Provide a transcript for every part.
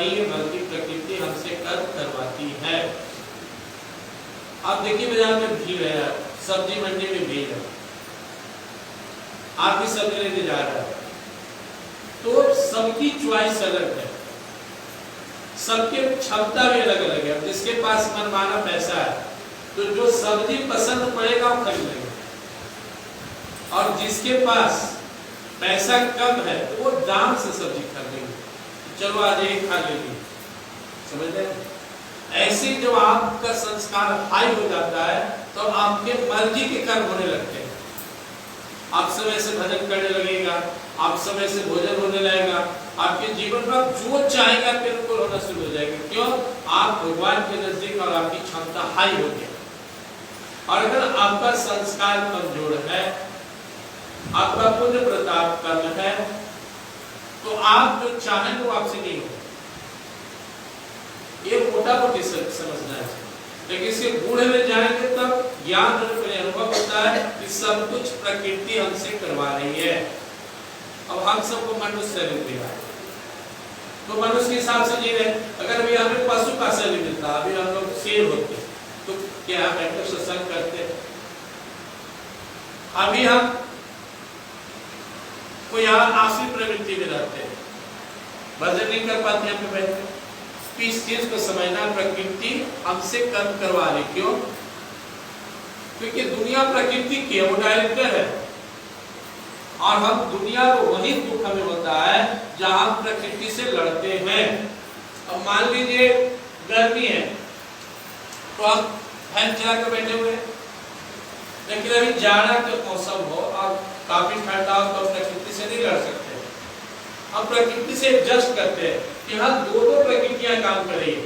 नहीं है, बल्कि प्रकृति हमसे कर्म करवाती है। आप देखिए बाजार में भीड़ है, सब्जी मंडी में भीड़ है, आप भी सब्जी लेने जा रहे हैं, तो सबकी चॉइस अलग है, सबके क्षमता भी अलग अलग है। जिसके पास मनमाना पैसा है तो जो सब्जी पसंद पड़ेगा वो खरीद लेगा, और जिसके पास पैसा कम है तो वो दाम से सब्जी खरीदेंगे, चलो आज एक खा लेंगे, समझ रहे हैं? ऐसे जब आपका संस्कार हाई हो जाता है तो आपके मर्जी के कर्म होने लगते हैं। आप समय से भजन करने लगेगा, आप समय से भोजन होने लगेगा, आपके जीवन में जो चाहेगा बिल्कुल होना शुरू हो जाएगा। क्यों? आप भगवान के नजदीक और आपकी क्षमता हाई हो गई। और अगर आपका संस्कार कमजोर है, आपका पुण्य प्रताप कम है, तो आप जो चाहें वो आपसे नहीं होगा। ये मोटा मोटी समझना है, लेकिन इसके बूढ़े में जाएंगे तब ज्ञान अनुभव होता है कि सब कुछ प्रकृति हमसे करवा रही है। अब हम सबको मनुष्य शरीर मिला है, तो मनुष्य के हिसाब से जी रहे। अगर अभी हमें पशु का शरीर मिलता, अभी हम लोग शेर होते, तो क्या हम एक सत्संग करते? अभी हम कोई यहाँ आश्रित प्रवृत्ति में रहते हैं, भजन नहीं कर पाते, हम पे बैठे। इस चीज को समझना, प्रकृति हमसे कर्म करवा रही। क्यों? क्योंकि दुनिया प्रकृति की है, वो डायरेक्टर है, और हम दुनिया को वही दुख हमें होता है जहां हम प्रकृति से लड़ते हैं। अब मान लीजिए गर्मी है तो हम फैन चला कर बैठे हुए हैं, लेकिन अभी जाड़ा का मौसम हो और काफी ठंडा हो तो प्रकृति से नहीं लड़ सकते, हम प्रकृति से एडजस्ट करते हैं। यहाँ दो प्रकृतियां काम कर रही है।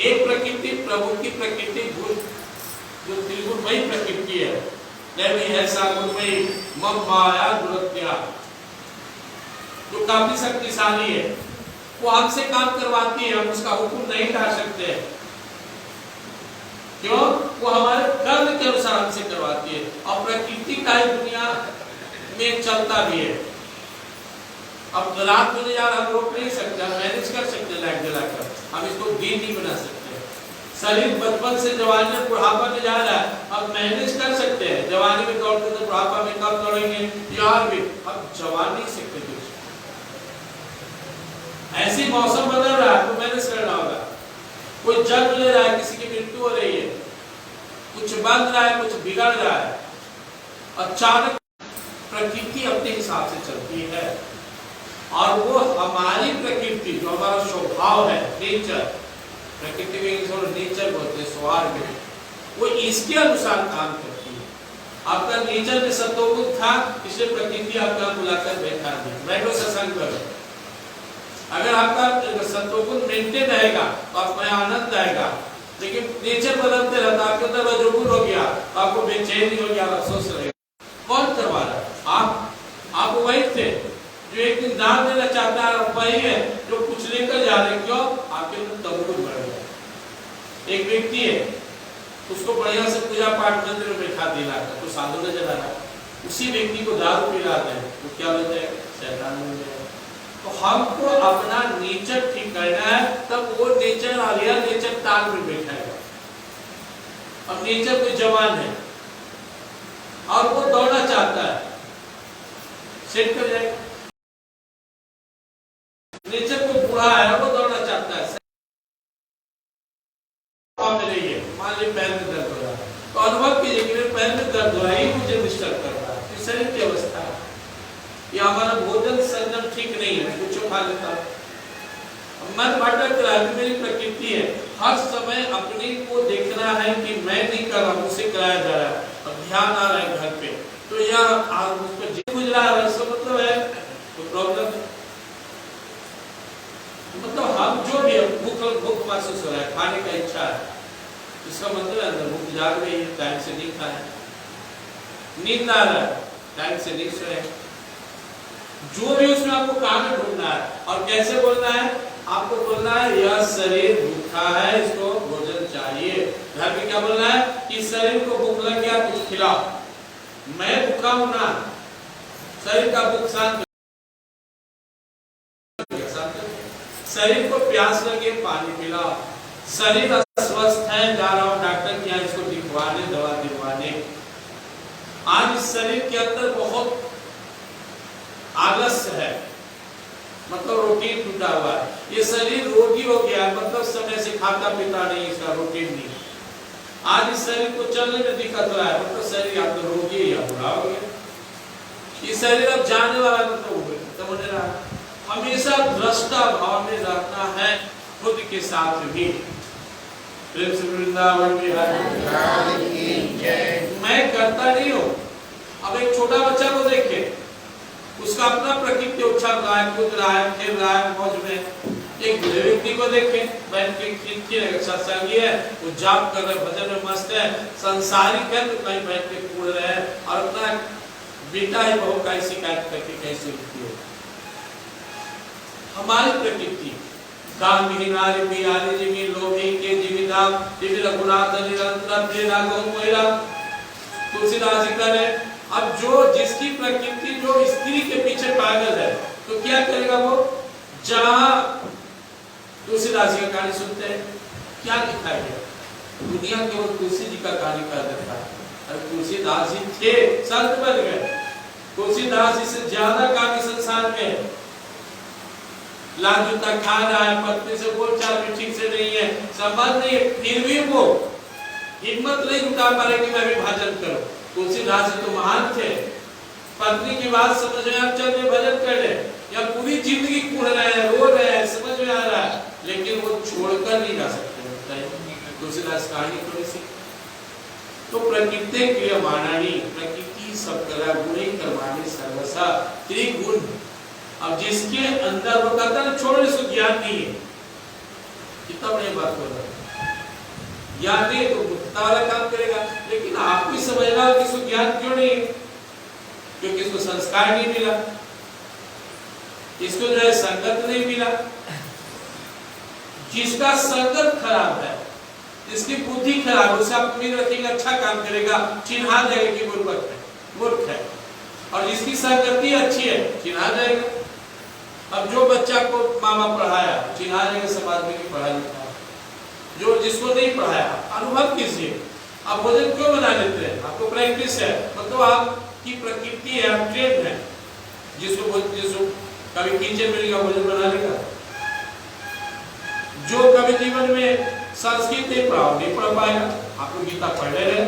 एक प्रकृति प्रभु की प्रकृति जो त्रिगुणमयी प्रकृति है, नहीं है सागुणमयी मम माया दुरत्या, जो काफी शक्तिशाली है, वो हमसे काम करवाती है, हम उसका हुक्म नहीं डाल सकते। क्यों? वो हमारे कर्म के अनुसार हमसे करवाती है, और प्रकृति का ही दुनिया में चलता भी है। अब रात होने जा रहा, हम रोक नहीं सकते, हम मैनेज कर सकते लाइट जलाकर, हम इसको दिन नहीं बना सकते। शरीर बचपन से जवानी में बुढ़ापा में जा रहा है, अब मैनेज कर सकते हैं। जवानी में दौड़ते तो बुढ़ापा में कब दौड़ेंगे, यार भी अब जवान नहीं सकते कुछ। ऐसी मौसम बदल रहा है तो मैनेज करना होगा। कोई जन्म ले रहा है, किसी की मृत्यु हो रही है, कुछ बन रहा है, कुछ बिगड़ रहा है। अचानक प्रकृति अपने हिसाब से चलती है, और वो हमारी प्रकृति जो हमारा स्वभाव है, नेचर, प्रकृति में नेचर बोलते हैं, स्वभाव, वो इसके अनुसार काम करती है। आपका नेचर में सत्वगुण था, इसलिए प्रकृति आपका बुलाकर बैठा दिया, बैठो सत्संग करो। अगर आपका सत्वगुण मेंटेन रहेगा तो आपको आनंद आएगा, लेकिन नेचर बदलते रहता, आपके अंदर रजोगुण हो गया, आपको बेचैनी हो गया, अफसोस रहेगा। कौन करवा रहा है? आप वही थे जो एक दिन दान देना चाहता है, वही है जो कुछ लेकर जा रहे। क्यों? आपके अंदर तमोगुण बढ़ गया। एक व्यक्ति है, उसको बढ़िया से पूजा पाठ मंदिर में बैठा दिला तो साधु नजर आ रहा, उसी व्यक्ति को दारू पिलाते हैं, वो क्या बोलते हैं? शैतान बन गया। तो हमको अपना नेचर ठीक करना है, तब वो नेचर और रियल नेचर ताल में बैठाएगा। अब नेचर कोई जवान है और वो दौड़ना चाहता है, सेट कर जाएगा। नेचर को बूढ़ा है, वो दौड़ना चाहता है, मान लीजिए पैर में दर्द हो रहा है, तो अनुभव कीजिए कि मेरे पैर में दर्द हो रहा है, मुझे डिस्टर्ब कर रहा है, शरीर की अवस्था है, या हमारा भोजन संयम ठीक नहीं है, कुछ खा लेता है, मन भटक रहा है, मेरी प्रकृति है। हर समय अपने को देखना है कि मैं नहीं कर रहा, मुझसे कराया जा रहा है, अब ध्यान आ रहा है घर पे, तो यह उस पर जी गुजरा है, इसका मतलब है तो प्रॉब्लम है। मतलब हम जो भी भूख महसूस हो रहा है, खाने का इच्छा है, इसका मतलब अंदर भूख जाग रही है, टाइम से नहीं खाए, नींद आ रहा है, टाइम से नहीं सोए, जो भी उसमें आपको कारण ढूंढना है। और कैसे बोलना है? आपको बोलना है यह शरीर भूखा है, इसको भोजन चाहिए। घर में क्या बोलना है कि शरीर को भूख लग गया, कुछ खिलाओ, मैं भूखा हूं ना, शरीर का भूख शांत शरीर को प्यास लगे पानी पिलाओ। शरीर अस्वस्थ है, जा रहा हूं डॉक्टर के यहाँ इसको दिखवाने, दवा दिखवाने। आज इस शरीर के अंदर बहुत आलस्य है, मतलब रूटीन टूटा हुआ है। ये शरीर रोगी हो गया है, मतलब समय से खाता पीता नहीं, इसका रूटीन नहीं। आज इस शरीर को चलने में दिक्कत हो रहा है, मतलब शरीर या तो रोगी या बुरा हो गया। ये शरीर अब जाने वाला मतलब खत्म होने रहा है। हमेशा दृष्टा भाव में रहना है खुद के साथ भी। प्रेम से वृंदावन बिहारी मैं करता नहीं हूँ। अब एक छोटा बच्चा को देखे, उसका अपना प्रकृति उछल रहा है, कूद रहा है, खेल रहा है मौज में। एक बुढ़े व्यक्ति को देखे, बैठ के सत्संगी है, वो जाप कर रहे, भजन में मस्त है, संसारिक है, तो कहीं बैठ के कूद रहे हैं और अपना बेटा ही बहू का शिकायत करके कैसे उठती है। हमारी प्रकृति काम विहीनारी बियारी जिमी लोभी के जीविताम दिव्य रघुनाथ निरंतर प्रेरणा गौ मोहिरा। तुलसीदास जी कह रहे, अब जो जिसकी प्रकृति जो स्त्री के पीछे पागल है, तो क्या करेगा वो? जहां तुलसीदास जी का कहानी सुनते हैं, क्या दिखाया गया? दुनिया केवल तुलसी जी का कहानी कर देता है। अरे तुलसीदास जी थे, संत बन गए। तुलसीदास जी से ज्यादा काम संसार में लाल जूता खा रहा है, पत्नी से बोलचाल भी ठीक से नहीं है, संबंध नहीं है, फिर भी वो हिम्मत नहीं जुटा पा रहे कि मैं भी भजन करूं। तुलसीदास जी तो महान थे। पत्नी की बात समझ में आ, चल भजन कर ले, या पूरी जिंदगी कूद रहे हैं, रो रहे हैं, समझ में आ रहा है, लेकिन वो छोड़कर नहीं जा सकते। तुलसीदास कहानी थोड़ी सी तो प्रकृति क्रियमाणानी, प्रकृति सब कला गुणे कर्माणि सर्वसा त्रिगुण। अब जिसके अंदर वो कहता है छोड़ने से ज्ञान नहीं है, कितना बड़ी बात हो रहा है। ज्ञान नहीं तो मुक्ता वाला काम करेगा, लेकिन आपको समझना हो कि इसको ज्ञान क्यों नहीं है? क्योंकि इसको संस्कार नहीं मिला, इसको जो है संगत नहीं मिला। जिसका संगत खराब है, जिसकी बुद्धि खराब है, उसे आप उम्मीद रखेंगे अच्छा काम करेगा, चिन्हा जाएगा कि मूर्ख है। और जिसकी संगति अच्छी है, चिन्हा जाएगा। अब जो बच्चा को मामा पढ़ाया, चिन्हा जाएगा समाज में कि पढ़ा लिखा। जो जिसको नहीं पढ़ाया, अनुभव कीजिए। आप भोजन क्यों बना लेते हैं? आपको प्रैक्टिस है, मतलब आपकी प्रकृति है, आप ट्रेन है। जिसको कभी किचन में लिखा भोजन बना लेगा। जो कभी जीवन में संस्कृत नहीं पढ़ा, नहीं पढ़ पाएगा। आप लोग गीता पढ़ ले रहे,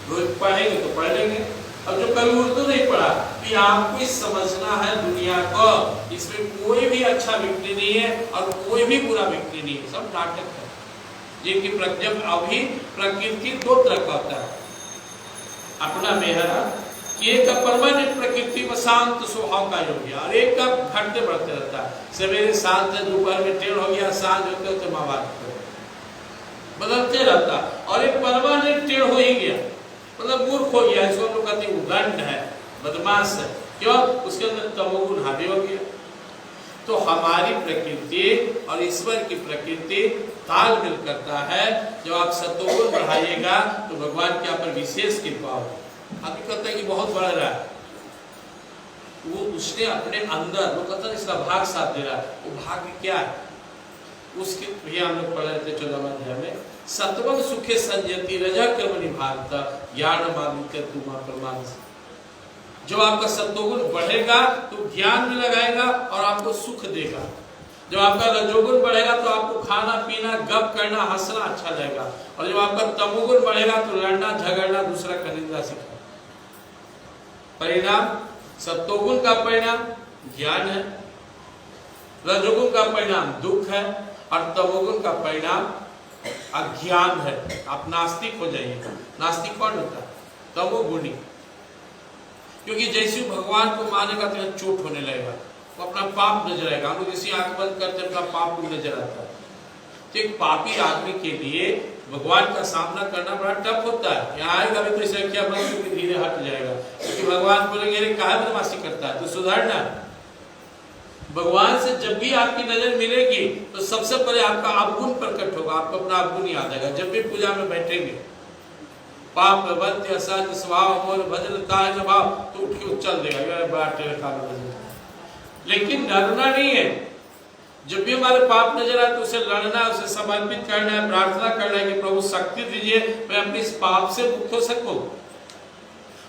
रोज पढ़ेंगे तो पढ़ लेंगे। अब जो कभी उर्दू नहीं पढ़ा, तो आपको समझना है दुनिया को, इसमें कोई भी अच्छा व्यक्ति नहीं है और कोई भी बुरा व्यक्ति नहीं है, सब नाटक है। जिनकी जब अभी प्रकृति दो तरह का होता है, अपना मेहरा, एक परमानेंट प्रकृति में शांत स्वभाव का हो गया, और एक का घटते बढ़ते रहता है। सवेरे शांत है, दोपहर में टेढ़ हो गया, सांझ होते होते माँ बाप बदलते रहता। और एक परमानेंट टेढ़ हो ही गया, मतलब मूर्ख हो गया, इसको हम लोग कहते हैं उदंड है, बदमाश है। क्यों? उसके अंदर तमोगुण हावी हो गया। तो हमारी प्रकृति और ईश्वर की प्रकृति तालमेल करता है। जब आप सत्वगुण बढ़ाइएगा तो भगवान के ऊपर विशेष कृपा हो। अभी कहते हैं कि बहुत बढ़ रहा है, वो उसने अपने अंदर, वो कहता है इसका भाग साथ दे रहा है। वो भाग क्या है? उसके भैया हम लोग पढ़ रहे थे 14वां अध्याय में, सत्वं सुखे संयति रजा कर्मणि भागता ज्ञान मादित्य तुमा प्रमाण। जब आपका सत्वगुण बढ़ेगा तो ज्ञान में लगाएगा और आपको सुख देगा। जब आपका रजोगुण बढ़ेगा तो आपको खाना पीना, गप करना, हंसना अच्छा लगेगा। और जब आपका तमोगुण बढ़ेगा तो लड़ना झगड़ना, दूसरा का निंदा सीखना। परिणाम सत्वगुण का परिणाम ज्ञान है, रजोगुण का परिणाम दुख है, और तमोगुण का परिणाम अज्ञान है। आप नास्तिक हो जाइएगा। नास्तिक कौन होता है? तमोगुणी। क्योंकि जैसे भगवान को मानेगा तो चोट होने लगेगा, वो अपना पाप नजर आएगा। हम लोग जैसे आंख बंद करते अपना पाप नजर आता है। तो एक पापी आदमी के लिए भगवान का सामना करना बड़ा टफ होता है। यहाँ आएगा भी तो इसे क्या बंद करके धीरे हट जाएगा, क्योंकि भगवान बोलेंगे काहे बदमाशी करता है, तो सुधरना। भगवान से जब भी आपकी नजर मिलेगी तो सबसे पहले आपका अवगुण प्रकट होगा, आपको अपना अवगुण याद आएगा। जब भी पूजा में बैठेंगे, पाप वंद्य सत स्वभाव मोर भजन ताज भाव, तो उठ के उछल देगा, बड़ा टेढ़ा काम। लेकिन डरना नहीं है। जब भी हमारे पाप नजर आए तो उसे लड़ना है, उसे समर्पित करना है, प्रार्थना करना है कि प्रभु शक्ति दीजिए मैं अपने इस पाप से मुक्त हो सकूं।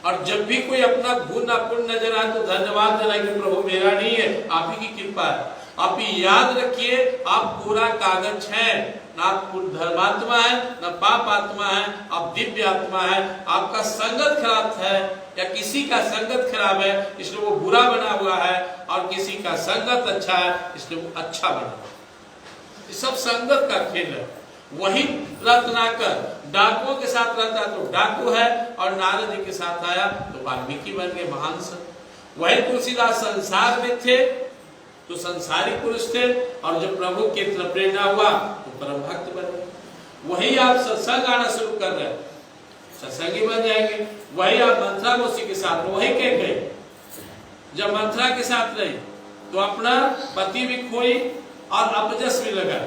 और जब भी कोई अपना गुण अपूर्ण नजर आए तो धन्यवाद देना कि प्रभु मेरा नहीं है, आप ही की कृपा है। आप याद रखिए आप पूरा कागज है, ना आप धर्मात्मा है ना पाप आत्मा है, आप दिव्य आत्मा है। आपका संगत खराब है या किसी का संगत खराब है इसलिए वो बुरा बना हुआ है, और किसी का संगत अच्छा है इसलिए वो अच्छा बना हुआ है। सब संगत का खेल है। वही रत्नाकर डाकुओं के साथ रहता तो डाकू है, और नारद जी के साथ आया तो वाल्मीकि बन गए महान संत। वही तुलसीदास संसार में थे तो संसारिक पुरुष थे, और जब प्रभु की तरफ प्रेरणा हुआ तो परम भक्त बन गए। वही आप सत्संग आना शुरू कर रहे हैं, सत्संगी बन जाएंगे। वही आप मंथरा मौसी के साथ, वही कह गए जब मंथरा के साथ रही तो अपना पति भी खोई और अपजस भी लगा,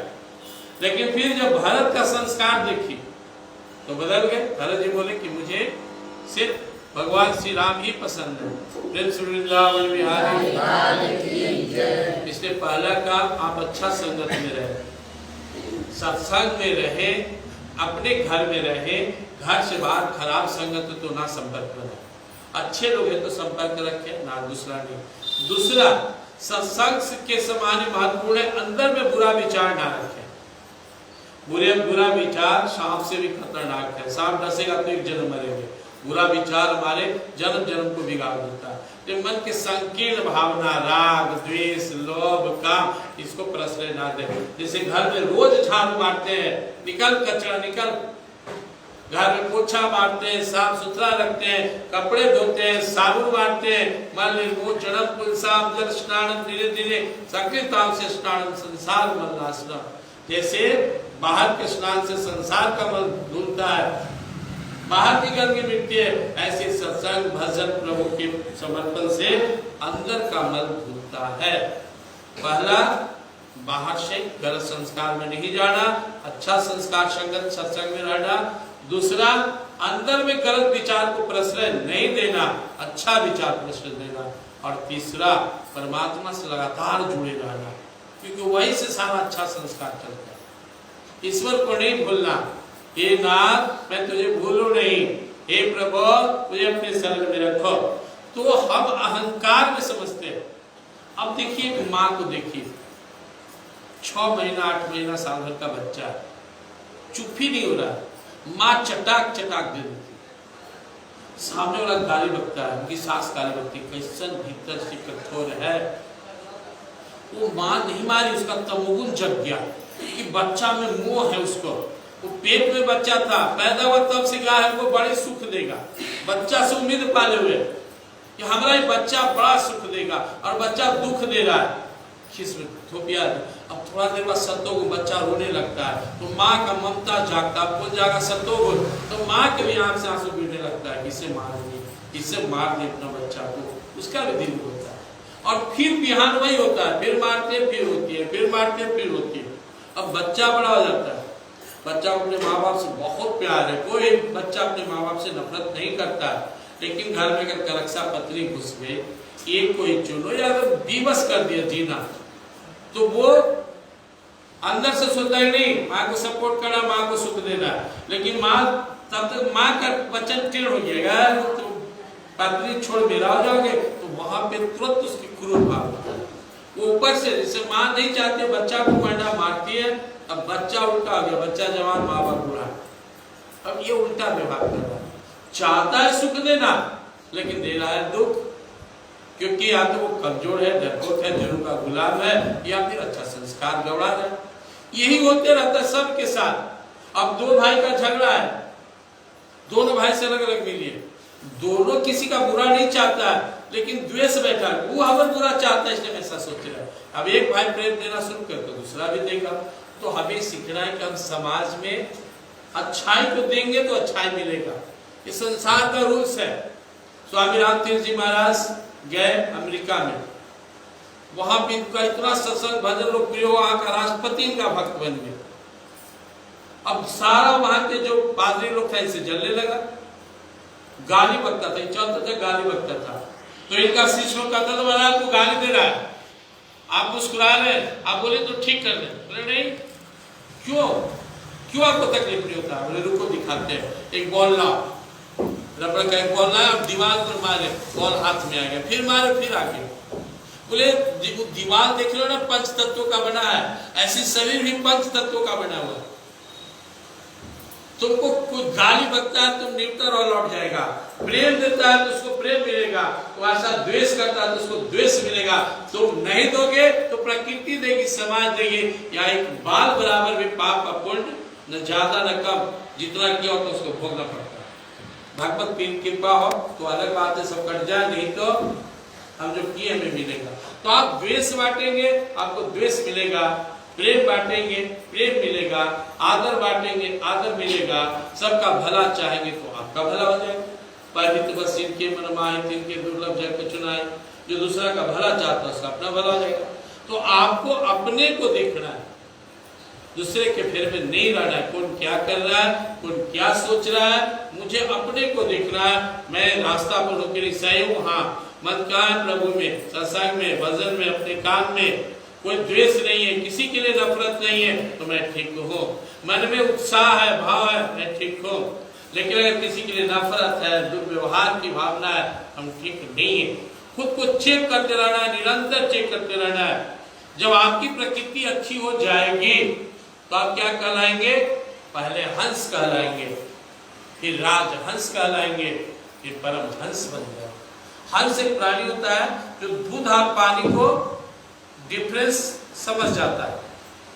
लेकिन फिर जब भरत का संस्कार देखी तो बदल गए। भरत जी बोले कि मुझे सिर्फ भगवान श्री राम ही पसंद है। प्रेम से वृंदावन बिहारी, इसलिए पहला काम आप अच्छा संगत में रहे, सत्संग में रहे, अपने घर में रहे, घर से बाहर खराब संगत तो ना संपर्क करें। अच्छे लोग हैं तो संपर्क रखें, ना दूसरा नहीं। दूसरा, सत्संग के समान महत्वपूर्ण है, अंदर में बुरा विचार ना रखें। बुरा विचार सांप से भी खतरनाक है। सांप डसेगा तो एक जन्म मरेंगे। बुरा विचार हमारे जन्म जन्म को बिगाड़ देता है। तो मन के संकीर्ण भावना, राग, द्वेष, लोभ, काम, इसको प्रश्रय ना दे। जैसे घर में रोज झाड़ू मारते हैं, निकल कचरा निकल, घर में पोछा मारते हैं, साफ सुथरा रखते हैं, कपड़े धोते हैं, साबुन मारते हैं, मल निर्मोचनम पुंसाम जल स्नानम धीरे धीरे संकीर्ताम से स्नानम संसार मलनाशनम। जैसे बाहर के स्नान से संसार का मल धुलता है, बाहर की गंदगी मिटती है, ऐसे सत्संग भजन प्रभु के समर्पण से अंदर का मल धुलता है। पहला, बाहर से गलत संस्कार में नहीं जाना, अच्छा संस्कार संगत सत्संग में रहना। दूसरा, अंदर में गलत विचार को प्रश्रय नहीं देना, अच्छा विचार प्रश्रय देना। और तीसरा, परमात्मा से लगातार जुड़े रहना, क्योंकि वही से सारा अच्छा संस्कार चलता है। ईश्वर को नहीं भूलना, हे नाथ मैं तुझे भूलूं नहीं, हे प्रभु मुझे अपने शरण में रखो। तो हम अहंकार में समझते हैं। अब देखिए माँ को देखिए, 6 महीना 8 महीना साल भर का बच्चा, चुप ही नहीं हो रहा, माँ चटाक चटाक दे देती, सामने वाला गाली बकता है, उनकी सास गाली बकती, कैसन भीतर से कठोर है। वो माँ नहीं मारी, उसका तमोगुण जग गया कि बच्चा में मोह है उसको। वो पेट में बच्चा था, पैदा हुआ तब से कहा है वो बड़े सुख देगा। बच्चा से उम्मीद पाले हुए कि हमारा ये बच्चा बड़ा सुख देगा, और बच्चा दुख दे रहा है, खिस्म थोपिया। अब थोड़ा देर बाद सतोगुण, बच्चा रोने लगता है तो माँ का ममता जागता, बोल जाएगा सतोगुण, तो माँ के भी आंख से आंसू गिरने लगता है, किसे मार दे, किसे मार दे अपना बच्चा को, उसका भी दिल होता है। और फिर बिहान वही होता है, फिर मारते फिर होती है, फिर मारते फिर होती है। अब बच्चा बड़ा हो जाता है, बच्चा अपने माँ बाप से बहुत प्यार है, कोई बच्चा अपने माँ बाप से नफरत नहीं करता है, लेकिन घर में अगर करक्सा पत्नी घुस गई, एक कोई चुनो या अगर दिवस कर दिया जीना, तो वो अंदर से सोचता है नहीं माँ को सपोर्ट करना, माँ को सुख देना, लेकिन माँ तब तक माँ का वचन टेढ़ हो जाएगा, तो पत्नी छोड़ मेरा हो जाओगे, तो वहां पे तुरंत उसकी क्रोध भावना, वो ऊपर से जैसे माँ नहीं चाहती बच्चा को मरना, मारती है। अब बच्चा उल्टा हो गया, बच्चा जवान, माँ बाप बुरा। अब ये उल्टा व्यवहार कर रहा है, चाहता है सुख देना लेकिन दे रहा है दुख, क्योंकि या तो वो कमजोर है, डरपोक है, जरूर का गुलाम है, या फिर अच्छा संस्कार गौड़ा है। यही होते रहता है सबके साथ। अब 2 भाई का झगड़ा है, दोनों भाई से अलग अलग मिलिए, दोनों किसी का बुरा नहीं चाहता है, लेकिन द्वेष बैठा है, वो हमें बुरा चाहता है, इसलिए ऐसा सोच रहा है। अब एक भाई प्रेम देना शुरू कर तो दूसरा भी देगा। तो हमें सीखना है कि हम समाज में अच्छाई को देंगे तो अच्छाई मिलेगा, ये संसार का रूल्स है। स्वामी रामतीर्थ जी महाराज गए अमेरिका में, वहां भी इनका इतना सत्संग भजन लोकप्रिय, वहां का राष्ट्रपति इनका भक्त बन गया। अब सारा वहां के जो पादरी लोग थे इसे जलने लगा, गाली बकता था, चलता था गाली बकता था। तो इनका शिष्य कहता था महाराज को गाली दे रहा है, आप मुस्कुरा रहे हैं, आप बोले तो ठीक कर रहे, बोले नहीं, क्यों क्यों आपको तकलीफ नहीं होता? बोले रुको दिखाते हैं, एक बॉल लाओ, रबड़ का एक बॉल लाए, अब दीवार पर मारे, बॉल हाथ में आ गया, फिर मारे, फिर आ गया। बोले दीवार देख लो ना, पंच तत्वों का बना है, ऐसी शरीर भी पंच तत्वों का बना हुआ है। तुमको कोई गाली बकता है तो न्यूट्रल और लौट जाएगा, प्रेम देता है तो उसको प्रेम मिलेगा, तो ऐसा द्वेष करता है तो उसको द्वेष मिलेगा। तुम नहीं दोगे तो प्रकृति देगी, समाज देगी, या एक बाल बराबर भी पाप का पुण्य, न ज्यादा न कम, जितना किया हो तो उसको भोगना पड़ता है। भगवत कृपा हो तो अलग बात है, सब कट जाए, नहीं तो हम जो किए हमें मिलेगा। तो आप द्वेष बांटेंगे, आपको द्वेष मिलेगा, प्रेम बांटेंगे, प्रेम मिलेगा, आदर बांटेंगे, आदर मिलेगा, सबका भला चाहेंगे तो आपका भला हो जाएगा। पवित्र बस इनके मन माहे तिनके दुर्लभ जग चुनाए, जो दूसरा का भला चाहता है उसका अपना भला हो जाएगा। तो आपको अपने को देखना है, दूसरे के फेर में नहीं रहना है। कौन क्या कर रहा है, कौन क्या सोच रहा है, मुझे अपने को देखना है। मैं रास्ता पर होकर सही हूँ, हाँ, मत कान प्रभु में, सत्संग में, भजन में, अपने काम में कोई द्वेष नहीं है, किसी के लिए नफरत नहीं है, तो मैं ठीक हूँ। मन में उत्साह है, भाव है, मैं ठीक हूँ। लेकिन अगर किसी के लिए नफरत है, दुर्व्यवहार की भावना है, हम ठीक नहीं है। खुद को चेक करते रहना है, निरंतर चेक करते रहना है। जब आपकी प्रकृति अच्छी हो जाएगी तो आप क्या कहलाएंगे? पहले हंस कहलाएंगे, फिर राजहंस कहलाएंगे, फिर परमहंस बन जाएंगे। हंस एक प्राणी होता है जो दूध और पानी को डिफरेंस समझ जाता है।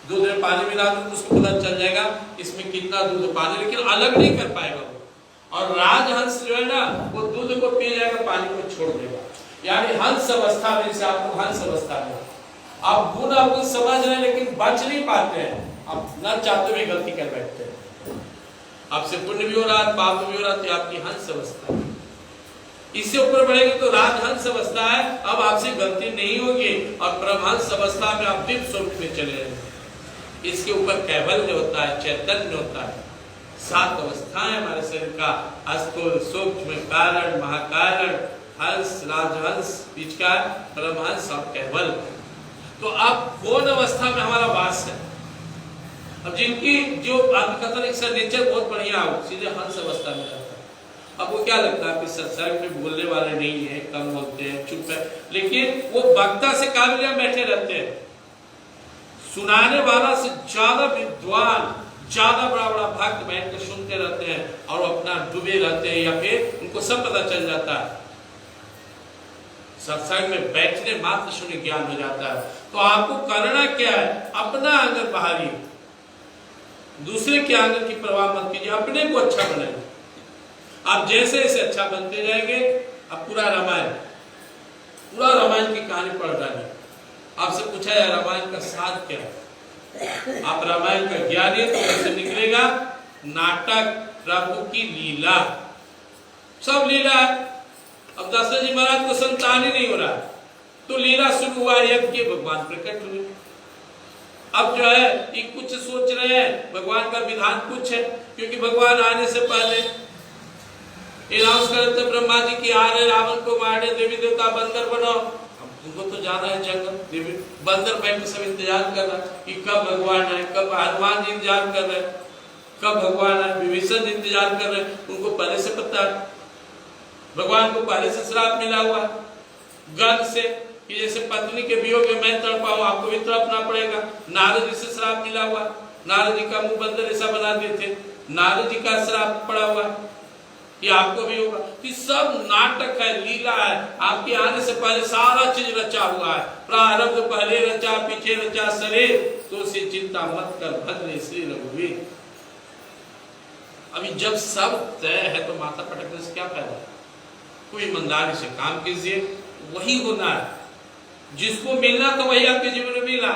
दूध में पानी मिला तो उसको पता चल जाएगा इसमें कितना दूध पानी, लेकिन अलग नहीं कर पाएगा वो। और राजहंस जो है ना, वो दूध को पी जाएगा, पानी को छोड़ देगा। यानी हंस अवस्था में से आपको हंस अवस्था में आप गुण आपको समझ रहे हैं, लेकिन बच नहीं पाते हैं। आप न चाहते हुए गलती कर बैठते हैं, आपसे पुण्य भी हो रहा है, पाप भी हो रहा है, तो आपकी हंस अवस्था है। इससे ऊपर बढ़ेंगे तो राजहंस अवस्था है, अब आपसे गलती नहीं होगी, और परमहंस अवस्था में आप दिव्य स्वरूप में चले जाएंगे। इसके ऊपर कैवल्य होता है, चैतन्य होता है। 7 अवस्थाएं हमारे शरीर का, स्थूल, सूक्ष्म, कारण, महाकारण, हंस, राजहंस, बीच का परमहंस और कैवल्य। तो अब कौन अवस्था में हमारा वास है? अब जिनकी जो आत्मकथन नेचर बहुत बढ़िया हो, सीधे हंस अवस्था में रहता है। अब वो क्या लगता है कि सत्संग में बोलने वाले नहीं है, कम बोलते हैं, चुप है, लेकिन वो वक्ता से काबिल बैठे रहते हैं। सुनाने वाला से ज्यादा विद्वान, ज्यादा बड़ा बड़ा भक्त बैठ कर सुनते रहते हैं, और अपना डूबे रहते हैं, या फिर उनको सब पता चल जाता है। सत्संग में बैठने मात्र सुने ज्ञान हो जाता है। तो आपको करना क्या है? अपना आंगन बाहरी, दूसरे के आंगन की परवाह मत कीजिए, अपने को अच्छा बनाइए। आप जैसे जैसे अच्छा बनते जाएंगे, अब पूरा रामायण की कहानी पढ़ डालिए। आपसे पूछा जाए रामायण का सार क्या है, आप रामायण का ज्ञानी तो कैसे निकलेगा? नाटक, प्रभु की लीला, सब लीला है। अब दशरथ जी महाराज को संतान ही नहीं हो रहा, तो लीला शुरू हुआ, यज्ञ के भगवान प्रकट हुए। अब जो है ये कुछ सोच रहे हैं, भगवान का विधान कुछ है, क्योंकि भगवान आने से पहले अनाउंस करते ब्रह्मा जी की आ रहे, रावण को मारने, देवी देवता बंदर बनाओ। उनको तो जाना है जंगल, देवी बंदर बैठ के सब इंतजार कर रहा है कि कब भगवान आए, कब हनुमान जी इंतजार कर रहे, कब भगवान आए, विभीषण इंतजार कर रहे। उनको पहले से पता है, भगवान को पहले से श्राप मिला हुआ गण से कि जैसे पत्नी के वियोग में मैं तड़पाऊं, आपको भी तड़पना पड़ेगा। नारद जी से श्राप मिला हुआ, नारद जी का मुंह बंदर ऐसा बना दिए थे, नारद जी का श्राप पड़ा हुआ, ये आपको भी होगा। ये सब नाटक है, लीला है। आपके आने से पहले सारा चीज रचा हुआ है, प्रारब्ध पहले रचा, पीछे रचा शरीर, तो उसे चिंता मत कर भद्र श्री रघुवीर। अभी जब सब तय है तो माथा पटकने से क्या फायदा? कोई ईमानदारी से काम कीजिए, वही होना है। जिसको मिलना तो वही आपके जीवन में मिला।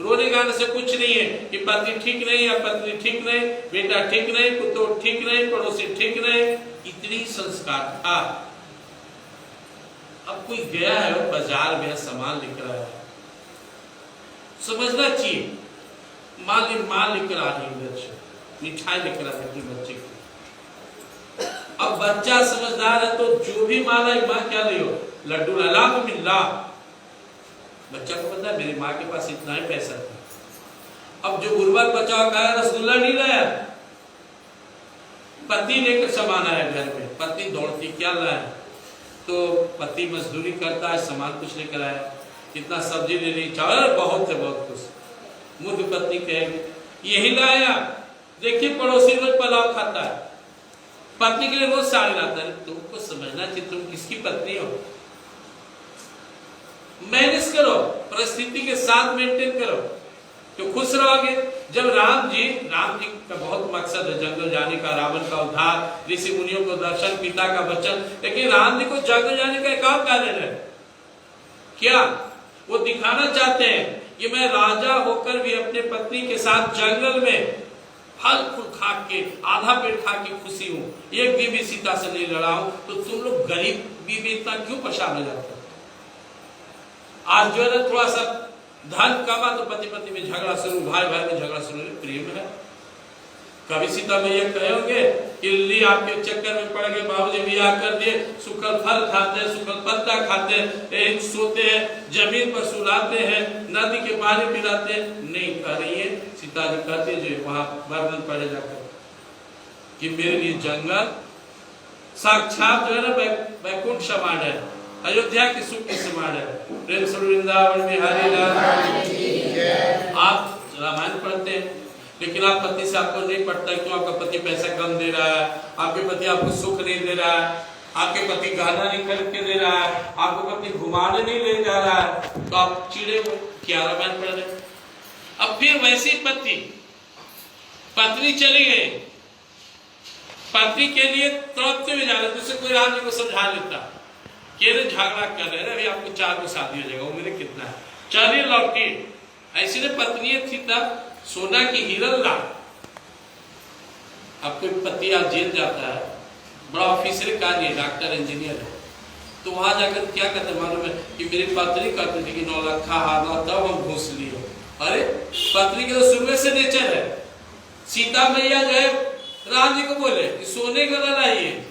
रोने गाने से कुछ नहीं है कि पति ठीक नहीं है, पत्नी ठीक नहीं, बेटा ठीक नहीं, पुत्र ठीक नहीं, पड़ोसी ठीक नहीं। इतनी संस्कार था। अब कोई गया है और बाजार में सामान लिख रहा है, समझना चाहिए माल लेकर आ रही है, मिठाई लेकर आ रही बच्चे को। अब बच्चा समझदार है तो जो भी माला माँ क्या लियो, लड्डू लाला तो मिला, बच्चा को पता है मेरी माँ के पास इतना ही पैसा था। अब जो गुरुवार बच्चा कहा रसगुल्ला नहीं लाया, पति लेकर सामान आया घर में, पति दौड़ती क्या लाया, तो पति मजदूरी करता है, सामान कुछ लेकर आया, इतना सब्जी ले ली, चावल बहुत है, बहुत कुछ। मूर्ख पत्नी कहेगी यही लाया, देखिए पड़ोसी रोज पुलाव खाता है, पत्नी के लिए रोज साड़ी लाता है। तुमको समझना चाहिए तुम किसकी पत्नी हो। मैनेज करो, परिस्थिति के साथ मेंटेन करो तो खुश रहोगे। जब राम जी का बहुत मकसद है जंगल जाने का, रावण का उद्धार, ऋषि मुनियों को दर्शन, पिता का वचन, लेकिन राम जी को जंगल जाने का एक और कारण है क्या, वो दिखाना चाहते हैं कि मैं राजा होकर भी अपने पत्नी के साथ जंगल में फल फूल खा के, आधा पेट खा के खुशी हूं, एक दिन भी सीता से नहीं लड़ा हूं। तो तुम लोग गरीब भी इतना क्यों परेशान हो जाते हो। आज जो है ना थोड़ा सा धन कमा तो पति पत्नी में झगड़ा शुरू, भाई भाई में झगड़ा शुरू, प्रेम है। कभी सीता मैया कहोगे कि ली आपके चक्कर में पड़ गए, बाबूजी बियाह कर दिए, सुखल फल खाते हैं, सुखल पत्ता खाते हैं, सोते हैं, जमीन पर सुलाते हैं, नदी के पानी पिलाते हैं, नहीं कह रही है। सीता जी कहते जो वहां वर्णन पढ़े जाकर कि मेरे लिए जंगल साक्षात जो है ना वैकुंठ समान है, अयोध्या की सुख के समान है। प्रेम से वृंदावन बिहारी लाल। आप रामायण पढ़ते हैं लेकिन आप पति से आपको नहीं पड़ता क्यों, आपका पति पैसा कम दे रहा है, आपके पति आपको सुख नहीं दे रहा है, आपके पति गहना नहीं खरीद के दे रहा है, आपको पति घुमाने नहीं ले जा रहा है, तो आप चिड़े हो, क्या रामायण पढ़ रहे। अब फिर वैसी पत्नी चली गई, पति के लिए तड़पते हुए जा रहे, दूसरे कोई राम जी को समझा लेता कि झगड़ा कर रहे हैं, अभी आपको 4 को शादी हो जाएगा, उम्र कितना है, चलिए लौटी। ऐसी पत्नी थी तब सोना की हीरन ला। अब कोई पति आज जेल जाता है, बड़ा ऑफिसर का नहीं, डॉक्टर इंजीनियर है, तो वहां जाकर क्या कहते मालूम है कि मेरी पत्नी कहती थी कि 9 लाख हारना तब हम घूस लिए। अरे पत्नी के तो शुरू से नेचर है। सीता मैया जो है राम जी को बोले कि सोने का लाइए,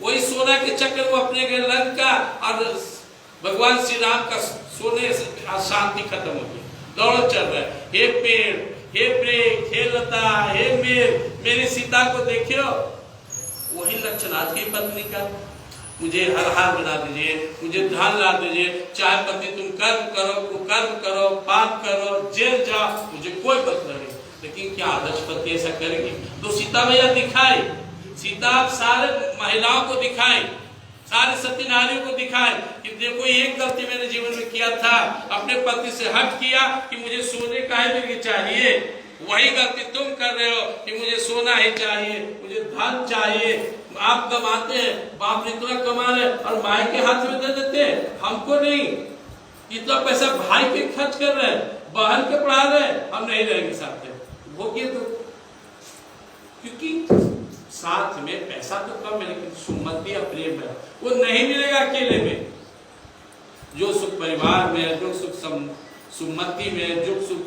वही सोना के चक्कर वो अपने के लंका और भगवान श्री राम का सोने से शांति खत्म हो गई, दौड़ चल रहा है। हे पेड़, हे ब्रेक, हे लता, हे मेरी सीता को देखियो। वही लक्षण आज की पत्नी का, मुझे हर हाल बना दीजिए, मुझे धन ला दीजिए, चाहे पति तुम कर्म करो, कुकर्म करो, पाप करो, जेल जाओ, मुझे कोई बात नहीं। लेकिन क्या आदर्श पति ऐसा करेगी। तो सीता मैया दिखाई, सीता सारे महिलाओं को दिखाई, सारे सती नारियों को दिखाए कि देखो एक गलती मैंने जीवन में किया था, अपने पति से हट किया कि मुझे सोने का ही चाहिए, वही गलती तुम कर रहे हो कि मुझे सोना ही चाहिए, मुझे धन चाहिए। आप कमाते हैं, बाप इतना कमा रहे और माई के हाथ में दे देते हैं, हमको नहीं। इतना पैसा भाई पे खर्च कर रहे हैं, बहन के पढ़ा रहे हैं, हम नहीं रहेंगे साथ में, वो तो क्योंकि साथ में पैसा तो कम है लेकिन सुमति और प्रेम है, वो नहीं मिलेगा अकेले में। जो सुख परिवार में है, जो सुख सुमति में, जो सुख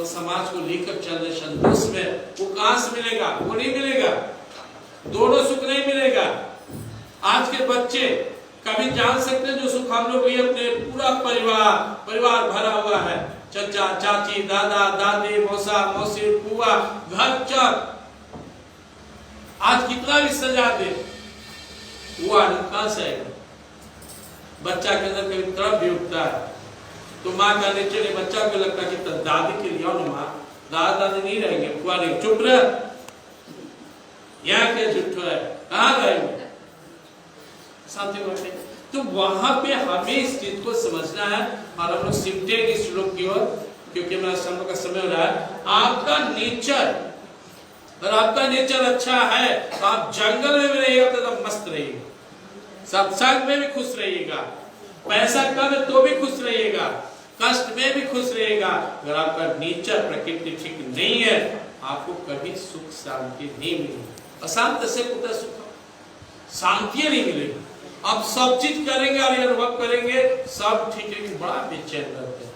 समाज को लेकर चल रहे संतोष में, वो कहां से मिलेगा, वो नहीं मिलेगा, दोनों सुख नहीं मिलेगा। आज के बच्चे कभी जान सकते हैं जो सुख हम लोग लिए अपने पूरा परिवार भरा हुआ है, चाचा चाची, दादा दादी, मौसा मौसी, बुआ, घर चर, आज कितना भी सजा दे, वो आनंद कहां से आएगा। बच्चा के अंदर कभी तड़प भी उठता है तो माँ का नीचे बच्चा को लगता है कि दादी के लिए माँ, दादा दादी नहीं रहेंगे, बुआ नहीं, चुप रह, यहाँ क्या झूठ है, कहाँ रहेंगे, शांति बैठे। तो वहां पे हमें इस चीज को समझना है और हम लोग सिमटेंगे इस श्लोक की ओर, क्योंकि मेरा समय का समय हो रहा है। आपका नेचर, अगर आपका नेचर अच्छा है तो आप जंगल में भी रहिएगा तो एकदम मस्त रहिएगा, सत्संग में भी खुश रहिएगा, पैसा कम है तो भी खुश रहिएगा, कष्ट में भी खुश रहेगा। अगर आपका नेचर प्रकृति ठीक नहीं है, आपको कभी सुख शांति नहीं मिलेगी। अशांत से कुछ सुख शांति नहीं मिलेगी। आप सब चीज करेंगे और अनुभव करेंगे सब ठीक है कि बड़ा बेचैन रहते हैं।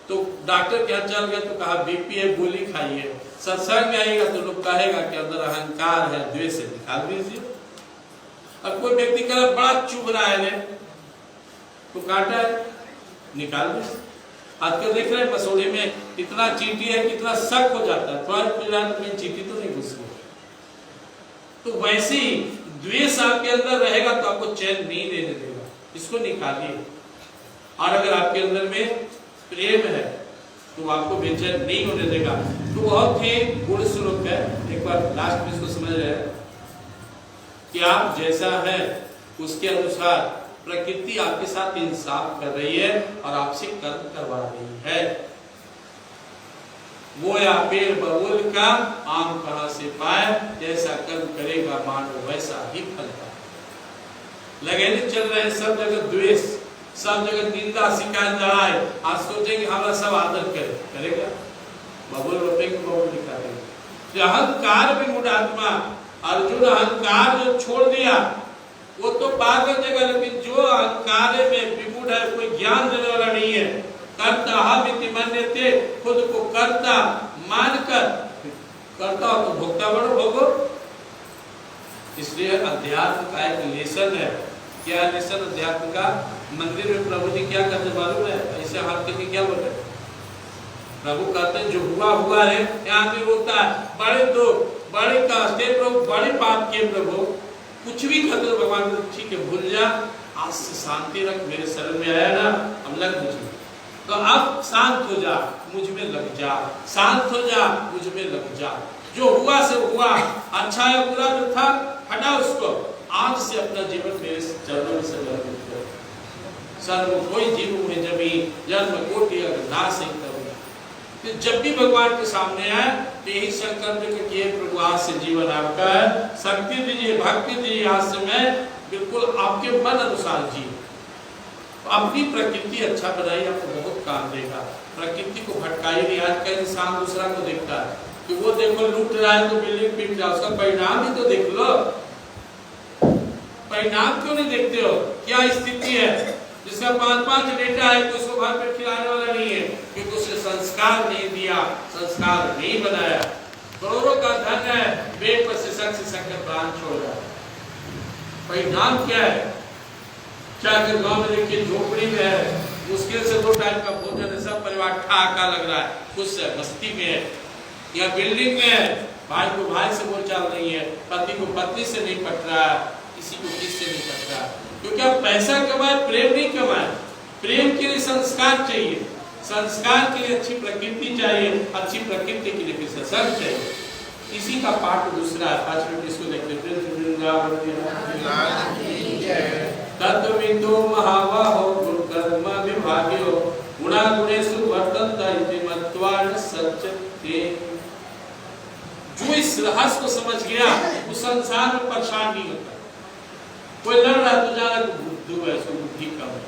तो डॉक्टर के यहाँ चल गए तो कहा बीपी है, गोली खाइए। सत्संग में आएगा तो लोग कहेगा कि अंदर अहंकार है, द्वेष है, निकाल दीजिए। अब कोई व्यक्ति कह बड़ा चुभ रहा है तो काटा है, निकाल दो। आजकल देख रहे हैं मसौड़े में इतना चींटी है, कितना शक हो जाता है, थोड़ा गुजरात में चींटी तो नहीं घुस गई। तो वैसे ही द्वेष आपके अंदर रहेगा तो आपको चैन नहीं देने देगा, इसको निकालिए। और अगर आपके अंदर में प्रेम है तो आपको बेचैन नहीं होने देगा। तो बहुत ही गुण श्लोक है, एक बार लास्ट में इसको समझ रहे हैं कि आप जैसा है उसके अनुसार प्रकृति आपके साथ इंसाफ कर रही है और आपसे कर्म करवा रही है। वो या पेड़ बबूल का आम कहां से पाए, जैसा कर्म करेगा मानव वैसा ही फल पाए। लगे नहीं चल रहे हैं सब जगह द्वेष, सब जगह निंदा शिकायत लड़ाई। आज सोचेंगे हमारा सब आदर करे, करेगा? बबूल रोपेंगे बबूल निकालेंगे। अहंकार में मूढ़ आत्मा अर्जुन अहंकार जो छोड़ दिया वो तो पार कर देगा, लेकिन जो अहंकार में विमूढ़ है, कोई ज्ञान देने वाला नहीं है, कर्ता इति मन्यते, खुद को कर्ता मानकर करता हो तो भोक्ता बनो भोगो। इसलिए अध्यात्म का एक लेसन है। क्या लेसन अध्यात्म का? मंदिर में प्रभु जी क्या करते मालूम है? ऐसे हाथ करके क्या बोले? प्रभु कहते हैं जो हुआ हुआ है, यहाँ भी होता है, बड़े दो बड़े कष्ट है प्रभु, बड़े पाप किए प्रभु, कुछ भी कहते हो भगवान ठीक है भूल जा, आज से शांति रख, मेरे शरण में आया ना, अब लग मुझे, तो अब शांत हो जा, मुझ में लग जा, शांत हो जा, मुझ में लग जा। जो हुआ से हुआ, अच्छा या बुरा जो था हटा उसको, आज से अपना जीवन मेरे चरणों में समर्पित कर। सर्व कोई जीव में जमी जन्म कोटि नाश ही करूंगा। जब भी भगवान के सामने आए तो यही संकल्प किए प्रभु आज से जीवन आपका है, शक्ति दीजिए, भक्ति दीजिए, आज से मैं बिल्कुल आपके मन अनुसार जी। अपनी प्रकृति अच्छा बनाइए, आपको बहुत काम देगा। प्रकृति को भटकाइए नहीं। आज का इंसान दूसरा को देखता है कि वो देखो लूट रहा है तो बिल्डिंग पीट रहा है, उसका परिणाम ही तो देख लो। परिणाम क्यों नहीं देखते हो? क्या स्थिति है? जिसका 5-5 बेटा है तो उसको घर पे खिलाने वाला नहीं है, क्योंकि उसने संस्कार नहीं दिया, संस्कार नहीं बनाया। करोड़ों का धन है, पेट पर सिसक कर प्राण छोड़ रहा है। परिणाम क्या है? क्या गांव में देखिए झोपड़ी में है, मुश्किल से 2 टाइम का भोजन है, सब परिवार ठहाका लग रहा है, खुश है, मस्ती में है। या बिल्डिंग में है, भाई को भाई से बोलचाल नहीं है, पति को पत्नी से नहीं पट रहा है, किसी को किससे नहीं पट रहा है, क्योंकि आप पैसा कमाए, प्रेम नहीं कमाए। प्रेम के लिए संस्कार चाहिए, संस्कार के लिए अच्छी प्रकृति चाहिए, अच्छी प्रकृति के लिए सत्संग चाहिए। इसी का पाठ दूसरा है। 5 मिनट इसको देखते हैं। तत्त्वविदो महाबाहो गुरुकर्म विभागियो गुणागुणेषु वर्तन्ते इति मत्वा न सज्जते। जो इस रहस्य को समझ गया वो संसार में परेशान नहीं होता। कोई लड़ रहा तो जाना तो बुद्धू है, उसको बुद्धि कम है।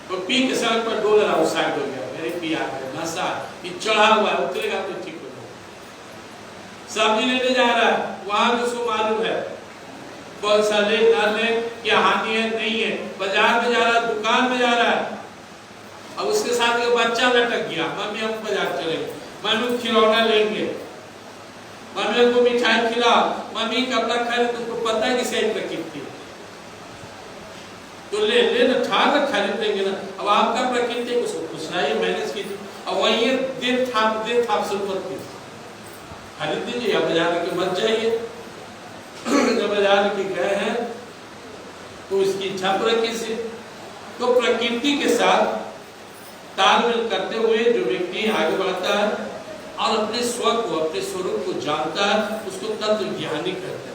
तो पी के सड़क पर डोल रहा, वो साइड हो गया, मेरे पिया है नशा, ये चढ़ा हुआ है, उतरेगा तो ठीक हो जाएगा। सब्जी लेने जा रहा है, वहां भी उसको मालूम है कौन सा ले ना ले, क्या हानि है नहीं है। बाजार में जा रहा है, दुकान में जा रहा है, अब उसके साथ एक बच्चा लटक गया, मम्मी हम बाजार चलेंगे, मम्मी खिलौना लेंगे, मम्मी को मिठाई खिलाओ, मम्मी कपड़ा खरीद, तुमको पता है कि सही प्रकृति तो ले ले ना, ठाक खरीद देंगे ना। अब आपका प्रकृति को खुशहाली मैनेज कीजिए, अब वही दे थाप से ऊपर खरीद दीजिए, या बाजार के मत जाइए। जब बाजार के गए हैं तो इसकी इच्छा पूरा कीजिए। तो प्रकृति के साथ तालमेल करते हुए जो व्यक्ति आगे बढ़ता है और अपने स्व को, अपने स्वरूप को जानता है, उसको तत्व ज्ञानी कहते हैं।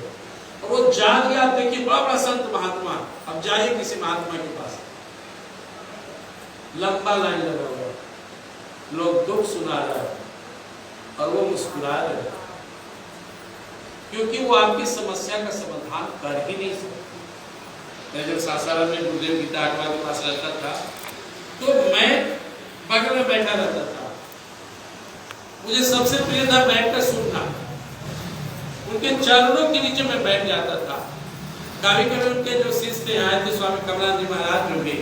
और वो जान गया, देखिए बड़ा बड़ा संत महात्मा, अब जाइए किसी महात्मा के पास, लंबा लाइन लगा हुआ, लोग दुख सुना रहे हैं और वो मुस्कुरा रहे हैं, क्योंकि वो आपकी समस्या का समाधान कर ही नहीं सकते। मैं जब सासाराम में गुरुदेव गीता अटवा के पास रहता था तो मैं बगल में बैठा रहता था। मुझे सबसे प्रिय था बैठ कर सुनना, उनके चरणों के नीचे मैं बैठ जाता था। कभी कभी उनके जो शिष्य आए थे, स्वामी कमला जी महाराज जो भी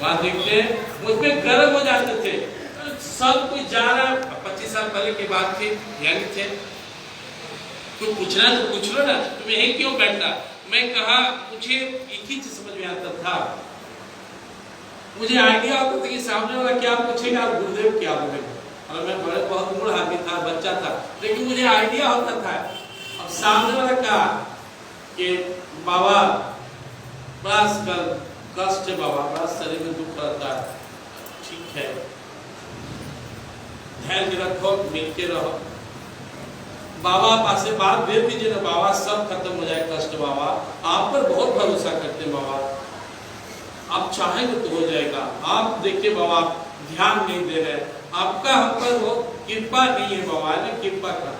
वहां देखते मुझ पे गर्व हो जाते थे। सब कुछ जा रहा, 25 साल पहले की बात थी, यंग थे, तो पूछना तो पूछ लो ना, तुम यही क्यों बैठा। मैं कहा मुझे एक ही चीज समझ में आता था मुझे आइडिया होता था कि सामने वाला क्या पूछेगा और गुरुदेव क्या बोलेगा। और मैं बहुत मूड आदमी था, बच्चा था, लेकिन मुझे आइडिया होता था। अब सामने वाला कहा कि बाबा बड़ा कष्ट है, बाबा बड़ा शरीर में दुख रहता है, ठीक है धैर्य रखो, मिलके रहो, बाबा पास से बात दे दीजिए ना, बाबा सब खत्म हो जाए कष्ट, बाबा आप पर बहुत भरोसा करते हैं, बाबा आप चाहेंगे तो हो जाएगा, आप देखिए बाबा ध्यान नहीं दे रहे, आपका हम पर वो कृपा नहीं है, बाबा ने कृपा का।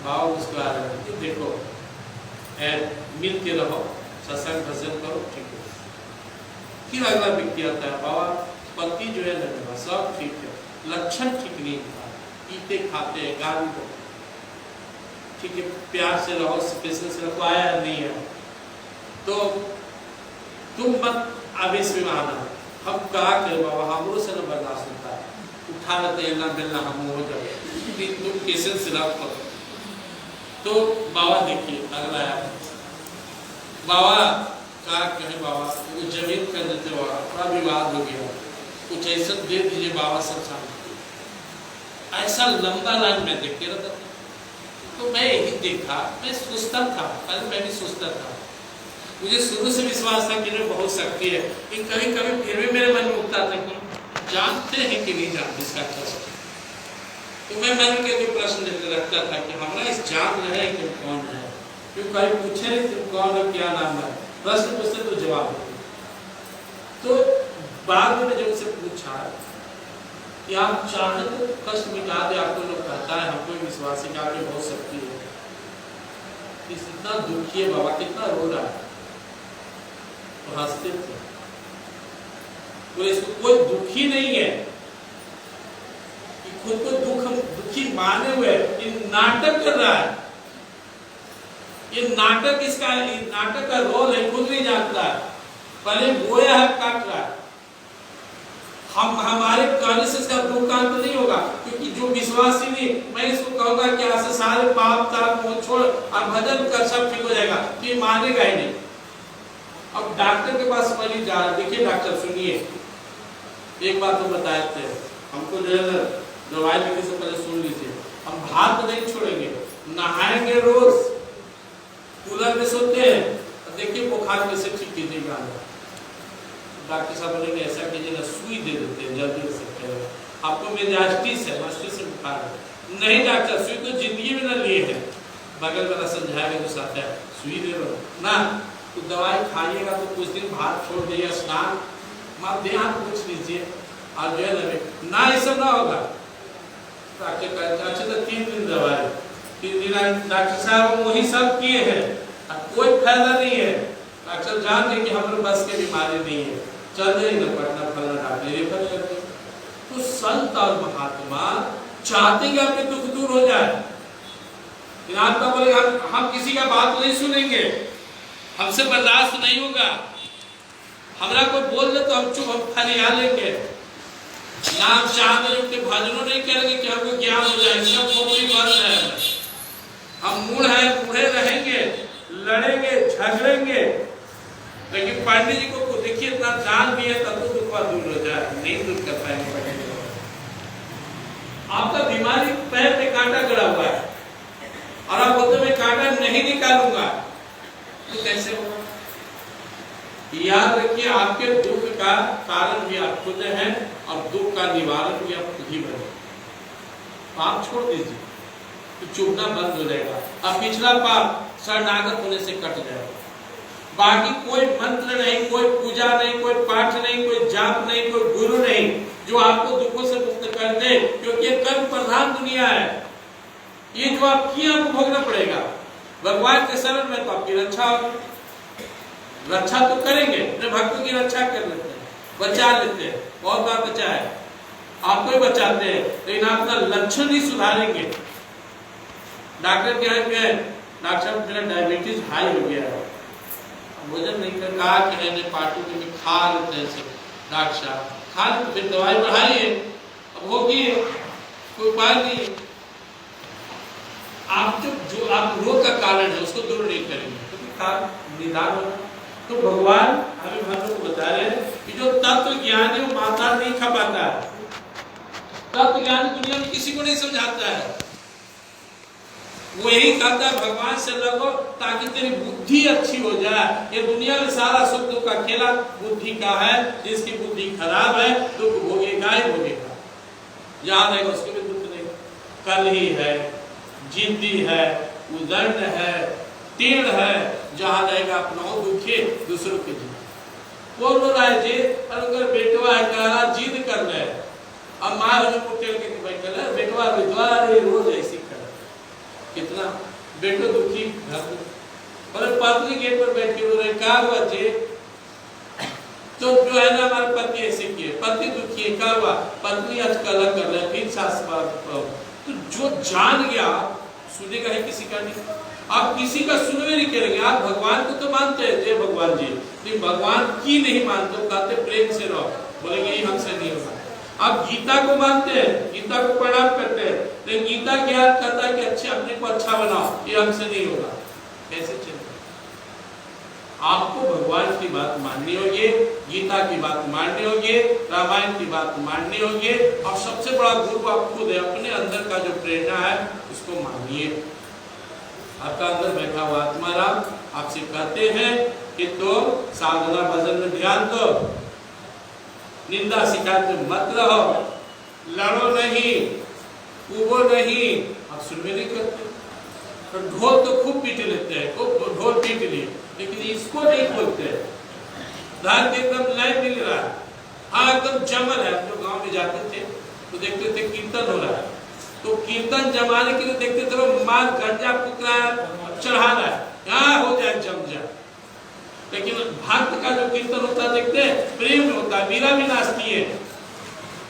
बाबा मुस्कुरा रहे हैं, देखो मिल के रहो, सत्संग भजन करो, ठीक है। फिर अगला व्यक्ति आता है, बाबा पति जो है ना सब ठीक है, लक्षण ठीक नहीं था, पीते खाते हैं, गाली को ठीक है, प्यार से रहो, पेशेंस से रखो, आया नहीं है तो तुम मत आवेश में आना, हम कहा करें बाबा हमरो से न बर्दाश्त होता है, उठा लेते हैं ना मिलना हम हो जाए, तुम पेशेंस से रखो। तो बाबा देखिए अगला है, बाबा कहा कहे बाबा वो जमीन कर देते, बाबा थोड़ा विवाद हो गया, कुछ ऐसा दे दीजिए बाबा सब शांति। ऐसा लंबा लाइन में देखते रहता था, तो मैं यही देखा, मैं सोचता था, पहले मैं भी सोचता था, मुझे शुरू से विश्वास था कि इन्हें बहुत शक्ति है, लेकिन कभी कभी फिर भी मेरे मन में उठता था कि जानते हैं कि नहीं जानते इसका कष्ट। तो मैं मन के जो प्रश्न रखता था कि हमारा इस जान रहे कि तुम कौन है, क्यों कभी पूछे नहीं तुम कौन हो, क्या नाम है, प्रश्न पूछते तो जवाब देते। तो बाद में जब उसे पूछा कि आप चाहे तो कष्ट मिटा दे, आपको लोग कहता है, हमको विश्वास है कि आपकी बहुत शक्ति है, इतना दुखी है बाबा, कितना रो रहा है, तो हंसते थे, तो इसको कोई दुखी नहीं है कि खुद को दुखी माने हुए ये नाटक कर रहा है, ये नाटक इसका, नाटक का रोल है, खुद नहीं जानता है, पहले बोया है काट रहा है। हम हमारे कहने से इसका दुख अंत नहीं होगा, क्योंकि जो विश्वासी नहीं, मैं इसको कहूंगा कि ऐसे सारे पाप ताप को छोड़ और भजन कर सब ठीक हो जाएगा, तो ये मानेगा ही नहीं। अब डॉक्टर के पास पहले जा रहा, देखिए डॉक्टर सुनिए, एक बात तो बताए थे हमको, जो है दवाई लेने से पहले सुन लीजिए, हम भात नहीं छोड़ेंगे, नहाएंगे रोज, कूलर में सोते हैं, देखिए बुखार कैसे ठीक कीजिएगा। डॉक्टर साहब बोलेंगे ऐसा कीजिए ना, सुई दे देते हैं जल्दी हो सकते हैं, आपको मेजास्टिस है, मस्तिष्क से बुखार है। नहीं डॉक्टर सुई तो जिंदगी में न लिए है, बगल वाला समझाएगा तो साथ है, सुई दे दो ना, तो दवाई खाइएगा तो कुछ दिन भात छोड़ दीजिए, स्नान मार ध्यान पूछ लीजिए, और जो है ना ये सब ना होगा। डॉक्टर कहते अच्छा तो 3 दिन दवाई, 3 दिन डॉक्टर साहब वही सब किए हैं, कोई फायदा नहीं है, डॉक्टर जान गए कि हमारे बस की बीमारी नहीं है, चल जाइए ना पटना फलना डॉक्टर रेफर करते। तो संत और महात्मा चाहते हैं कि आपके दुख दूर हो जाए, आत्मा बोलेगा हम किसी का बात नहीं सुनेंगे, हमसे बर्दाश्त नहीं होगा, हमारा कोई बोल दे तो हम चुप, हम फरिया लेंगे, नाम चाहते के भजनों नहीं करेंगे कि हमको ज्ञान हो जाए, सब खोपड़ी बंद है, हम मूढ़ है, मूढ़े रहेंगे, लड़ेंगे झगड़ेंगे, लेकिन पांडे जी को देखिए इतना दान भी है तब तो दुख दूर हो जाए, नहीं दूर कर पाएंगे। आपका बीमारी पैर में कांटा गड़ा हुआ है और आप बोलते मैं कांटा नहीं निकालूंगा, तो कैसे होगा? याद रखिए आपके दुख का कारण भी आप खुद हैं और दुख का निवारण भी आप खुद ही बने। पाप छोड़ दीजिए तो चुभना बंद हो जाएगा, अब पिछला पाप शरणागत होने से कट जाएगा। बाकी कोई मंत्र नहीं, कोई पूजा नहीं, कोई पाठ नहीं, कोई जाप नहीं, कोई गुरु नहीं जो आपको दुखों से मुक्त कर दे, क्योंकि ये कर्म प्रधान दुनिया है, ये जो आप किए आपको भोगना पड़ेगा। भगवान के शरण में तो आपकी रक्षा होगी, रक्षा तो करेंगे, अपने भक्तों की रक्षा कर लेते हैं, बचा लेते हैं, बहुत बार बचा है, आपको ही बचाते हैं, लेकिन अपना लक्षण नहीं सुधारेंगे। डॉक्टर के यहाँ गए, डॉक्टर मेरा डायबिटीज हाई हो गया है, भोजन नहीं कर, कहा कि नहीं पार्टी में खा लेते हैं, डॉक्टर साहब खा लेते, फिर दवाई बढ़ाइए, अब होगी कोई उपाय नहीं। आप जो आप रोग का कारण है उसको दूर नहीं करेंगे, क्योंकि कारण निदान होगा। तो भगवान हमें भक्तों को बता रहे हैं कि जो तत्व ज्ञानी वो माता नहीं खा पाता है। तत्व ज्ञानी दुनिया में किसी को नहीं समझाता है। वो यही कहता है भगवान से लगो ताकि तेरी बुद्धि अच्छी हो जाए। ये दुनिया में सारा सुख दुख का खेला बुद्धि का है। जिसकी बुद्धि खराब है दुख भोगेगा ही भोगेगा। जहां रहेगा उसके भी दुख नहीं। कल ही है, जिद्दी है, उदंड है, तीर्ण है। जहां रहेगा अपना दुखे दूसरों के जीवन। बोल रहा है जी अगर बेटवा है कह रहा जिद कर ले। अब माँ होटल के बैठे बेटवा विधवा रोज ऐसी कर कितना बेटो दुखी घर पर पत्नी गेट पर बैठ के बोल रहे क्या हुआ जी? तो जो है ना हमारे पति ऐसे किए, पति दुखी है क्या हुआ? पत्नी आज कलह कर रहे फिर सास तो जो जान गया सुनेगा है किसी का नहीं। आप किसी का सुनवे नहीं करेंगे। आप भगवान को तो मानते हैं जय भगवान जी, लेकिन भगवान की नहीं मानते। कहते प्रेम से रहो, बोलेंगे ये हमसे नहीं होगा। आप गीता को मानते हैं, गीता को प्रणाम करते हैं, लेकिन गीता ज्ञान करता है कि अच्छे अपने को अच्छा बनाओ, ये हमसे नहीं होगा। कैसे चलेगा? आपको भगवान की बात माननी होगी, गीता की बात माननी होगी, रामायण की बात माननी होगी। और सबसे बड़ा गुरु आप खुद है। अपने अंदर का जो प्रेरणा है उसको मानिए। आपका अंदर बैठा हुआ आत्मा राम आपसे कहते हैं कि तो साधना भजन में ध्यान दो, निंदा शिकायत में मत रहो, लड़ो नहीं, उबो नहीं। आप सुनवे नहीं करते। तो ढोल तो खूब पीट लेते हैं, खूब ढोल पीट लिए, लेकिन इसको नहीं खोलते। धान के एकदम लाइन मिल रहा है, हाँ एकदम जमल है। हम लोग गाँव में जाते थे तो देखते थे कीर्तन हो रहा है, तो कीर्तन जमाने के लिए देखते थे मार गंजा फूक रहा है, चढ़ा रहा है, यहाँ हो जाए जम जाए। लेकिन भक्त का जो कीर्तन होता है देखते हैं प्रेम में होता है। मीरा भी नाचती है,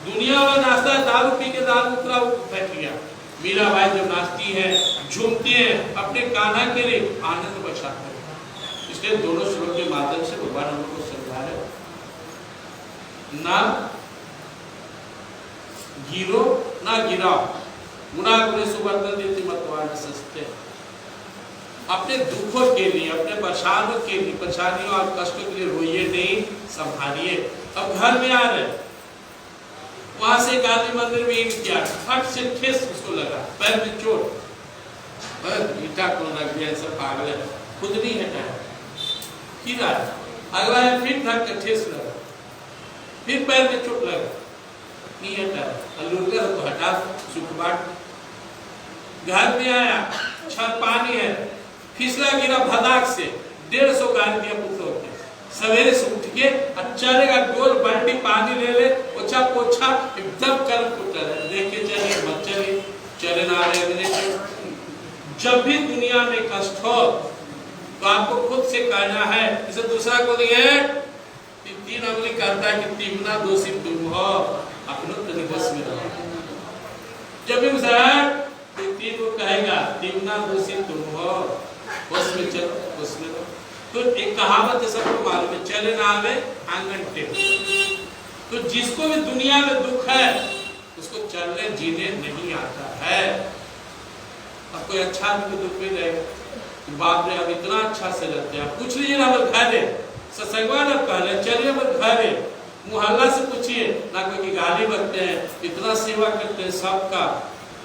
दुनिया वाला नाचता है दारू पी के दारू उतरा बैठ गया। मीरा बाई जब नाचती है झूमती है अपने कान्हा के लिए आनंद बचाते हैं। इसलिए दोनों श्लोक के माध्यम से भगवान हम लोग को समझा रहे ना गिरो ना गिराओ, गुना गुने सुवर्तन देती मतवान सस्ते। अपने दुखों के लिए, अपने परेशानियों के लिए, परेशानियों और कष्टों के लिए रोइए नहीं, संभालिए। अब घर में आ रहे, वहां से गांधी मंदिर में इन किया, फट से ठेस उसको लगा, पैर में चोट, ईटा को लग गया। सब पागल है, खुद नहीं हटाया, फिर आया, अगला है फिर धक के ठेस लगा, फिर पैर में चोट लगा, नहीं हटाया। अलूरगर तो हटा सुख बाट। घर में आया, छत पानी है, फिसला गिरा भदाक से, 150 गाड़ी दिया पुत्रों के। सवेरे से उठ के चलेगा, डोल बाल्टी पानी ले ले, पोछा पोछा एकदम कर्म पुत्र है, देख के चले मत चले, चले ना रहे। जब भी दुनिया में कष्ट हो तो आपको खुद से कहना है, इसे दूसरा को दिए 3 उंगली करता है कि तिमना दोषी तुम हो, अपनों तरीके में रहो। जब भी मुसलमान 3 को कहेगा तिमना दोषी तुम हो, उसमें चलो, उसमें रहो। तो एक कहावत है सबको मालूम है, चले ना आवे आंगन टेढ़। तो जिसको भी दुनिया में दुख है उसको चलने जीने नहीं आता है। अब कोई अच्छा आदमी दुख में रहेगा, बाप रे अब इतना अच्छा से रहते हैं, पूछ लीजिए ना हमारे घरे ससंगवा न कहले चलिए हमारे घरे, मुहल्ला से पूछिए ना, कोई की गाली बकते हैं, इतना सेवा करते हैं सबका,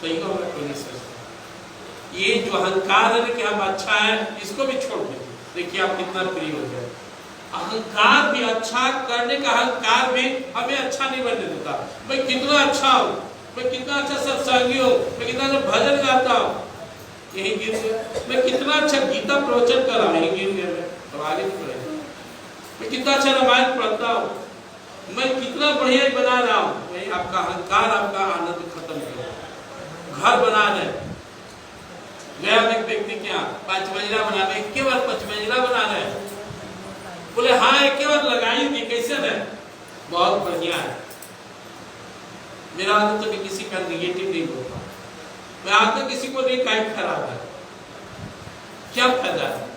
तो ये हमें कोई नहीं सोचता। ये जो अहंकार है कि हम अच्छा है, इसको भी छोड़ दीजिए, देखिए आप कितना प्रिय हो जाए। अहंकार भी, अच्छा करने का अहंकार भी हमें अच्छा नहीं बनने देता। मैं कितना अच्छा हूँ, मैं कितना अच्छा सत्संगी हूँ, मैं कितना अच्छा भजन गाता हूँ, यही गिर गया। मैं कितना अच्छा गीता प्रवचन कर रहा हूँ, यही गिर गया। मैं तो आगे नहीं बढ़ेगा। मैं कितना अच्छा रामायण पढ़ता हूँ, मैं कितना बढ़िया बना रहा हूँ, वही आपका अहंकार आपका आनंद खत्म कर। घर बना रहे, गया एक व्यक्ति क्या 5 मंजिला बना रहे, केवल 5 मंजिला बना रहे, बोले हाँ एक केवल लगाई थी, कैसे है? बहुत बढ़िया है। मेरा आदत तो किसी का निगेटिव नहीं बोलता, मैं आदत किसी को नहीं कहीं खराब है, क्या फायदा है?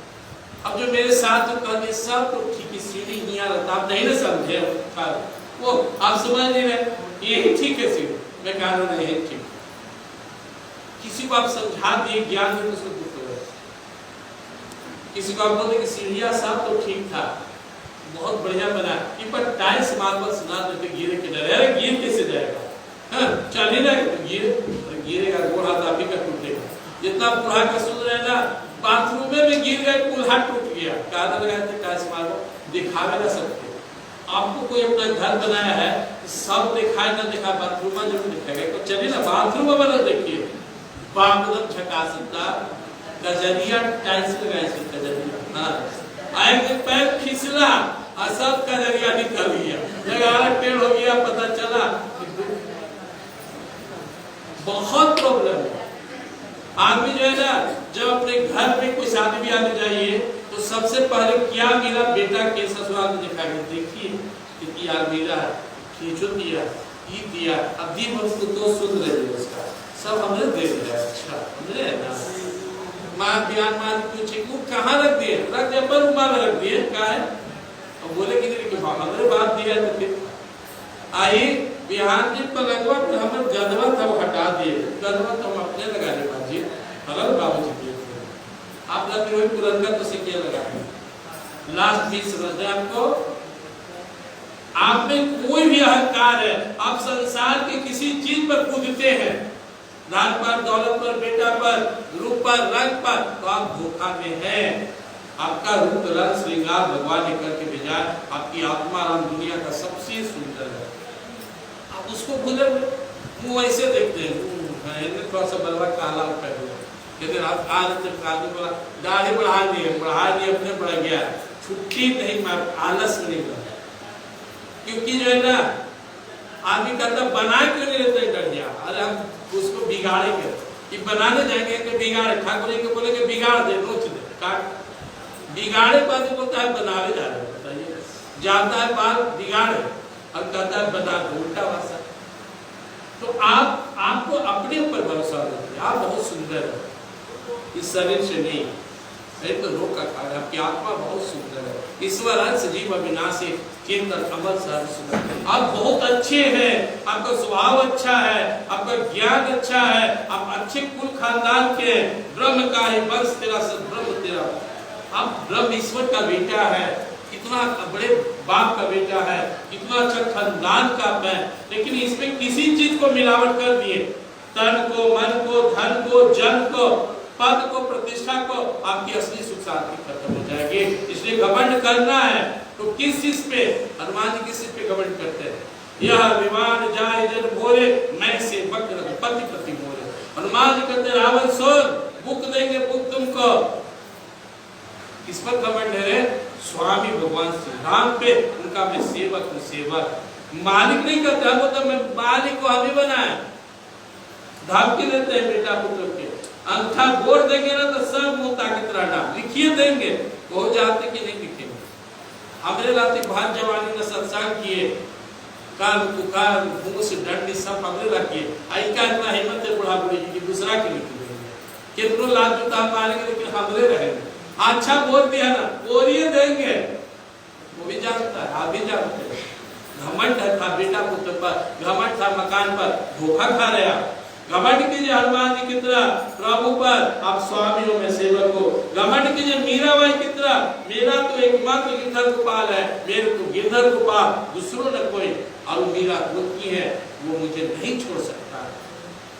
अब जो मेरे साथ जो कहते सब तो ठीक है, सीढ़ी यहाँ रहता, आप नहीं ना समझे वो, आप समझ नहीं रहे, यही ठीक है सीढ़ी, मैं कह रहा नहीं ठीक। किसी को आप समझा दिए ज्ञान में उसको दुख हो, किसी को आप बोलते कि सीढ़िया सब तो ठीक था, बहुत बढ़िया बना, इन पर टाइल्स मार्बल्स ना देते गिरे के डर, अरे गिर कैसे जाएगा, हाँ चल ही जाएगा तो गिरेगा, गोड़ हाथ आप ही का टूटेगा। जितना बूढ़ा का सुन रहे ना, बाथरूम में गिर गए, कुल्हा टूट गया, कादर लगाए थे टाइल्स मार्बल, दिखावे ना सकते। आपको कोई अपना घर बनाया है, सब दिखाए ना दिखा, बाथरूम में जरूर दिखाएगा, तो चलिए ना बाथरूम में बना देखिए, बागदम छका सकता, कजरिया टाइल्स लगाए से कजरिया, हाँ आएंगे पैर खिसला और सब कजरिया निकल गया, लगाना टेढ़ हो गया, पता चला बहुत प्रॉब्लम है। आदमी जो है ना, जब अपने घर में कोई शादी भी आने जाइए तो सबसे पहले क्या मिला, बेटा के ससुराल में दिखा के देखिए कितनी यार मिला, खींचो दिया, ई दिया, अब दी वस्तु तो सुन रहे हैं उसका सब हमने दे दिया। अच्छा समझे ना, माँ बयान मान पूछे वो कहाँ रख दिए, रख दिया पर रुमाल रख दिए, कहाँ है, अब बोले कि हमने बात दिया तो फिर आई बिहान जी पलटवा पर हमें गदवा था वो हटा दिए, गदवा तो हम अपने लगा ले बाजी, हलल बाबू जी के आप लगते हुए पुरनका तो से क्या लगा लास्ट भी समझ आपको, आप में कोई भी अहंकार है, आप संसार के किसी चीज पर कूदते हैं, धन पर, दौलत पर, बेटा पर, रूप पर, रंग पर, तो आप धोखा में हैं। आपका रूप रंग श्रृंगार भगवान ने करके भेजा, आपकी आत्मा राम दुनिया का सबसे सुंदर है, आप उसको भूले मुंह ऐसे देखते हैं, थोड़ा सा बलवा काला कर दिया, लेकिन आप आज जब आदमी बोला दाढ़ी बढ़ा दिए अपने बढ़ गया, छुट्टी नहीं मार, आलस में नहीं बना, क्योंकि जो है ना आदमी कहता बना क्यों नहीं रहते डर गया, अरे हम उसको बिगाड़ेंगे, कि बनाने जाएंगे कि बिगाड़े, ठाकुर जी को बोलेंगे बिगाड़ दे, नोच दे, काट, बिगाड़े बाद बोलता है बनावे जा रहे, बताइए जाता है बाल बिगाड़े और कहता है बना दो, उल्टा भाषा। तो आपको अपने ऊपर भरोसा रखिए, आप बहुत सुंदर है, इस शरीर से नहीं, तो रोग का कारण, आपकी आत्मा बहुत सुंदर है, ईश्वर अंश जीव अविनाशी केंद्र अमर सहस्र, आप बहुत अच्छे हैं, आपका स्वभाव अच्छा है, आपका ज्ञान अच्छा है, आप अच्छे कुल खानदान के, ब्रह्म का ही वंश तेरा, ब्रह्म तेरा, आप ब्रह्म ईश्वर का बेटा है, कितना बड़े बाप का बेटा है, कितना अच्छा खानदान का है, लेकिन इसमें किसी चीज को मिलावट कर दिए, तन को, मन को, धन को, जन को, पद को, प्रतिष्ठा को, आपकी असली सुख शांति खत्म हो जाएगी। इसलिए घमंड करना है तो किस चीज पे, हनुमान जी किस चीज पे घमंड करते हैं, यह विमान जाय जन भोरे, मैं से वक्र पति पति मोरे, हनुमान जी कहते रावण सोन बुक देंगे बुक तुमको, किस पर घमंड है, स्वामी भगवान श्री राम पे, उनका मैं सेवक हूँ, सेवक, मालिक नहीं कहते, हम तो मैं मालिक को हम ही बनाए, धमकी देते हैं बेटा पुत्र के, अंगूठा बोल देंगे ना तो सब मुंह ताकत रहना, लिखिए देंगे, बहुत जाते कि नहीं लिखेंगे, हमरे लाते भात जवानी ने सत्संग किए, काल पुकार मुंह से डंडी सब हमरे रखिए, आई का इतना हिम्मत है बुढ़ा बुढ़ी की दूसरा के लिख देंगे, कितनों लाख जूता मारेंगे लेकिन हमरे रहेंगे, अच्छा बोल दिया ना बोलिए देंगे, वो भी जानता है, आप भी जानते हैं, घमंड था बेटा पुत्र पर, घमंड था मकान पर, धोखा खा रहे आप, घमंड कीजिए हनुमान जी की तरह प्रभु पर, आप स्वामियों में सेवक हो, घमंड कीजिए मीराबाई की तरह, मेरा तो एकमात्र गिरधर गोपाल है, मेरे को गिरधर गोपाल दूसरों ने कोई, और मीरा रुकी है, वो मुझे नहीं छोड़ सकता,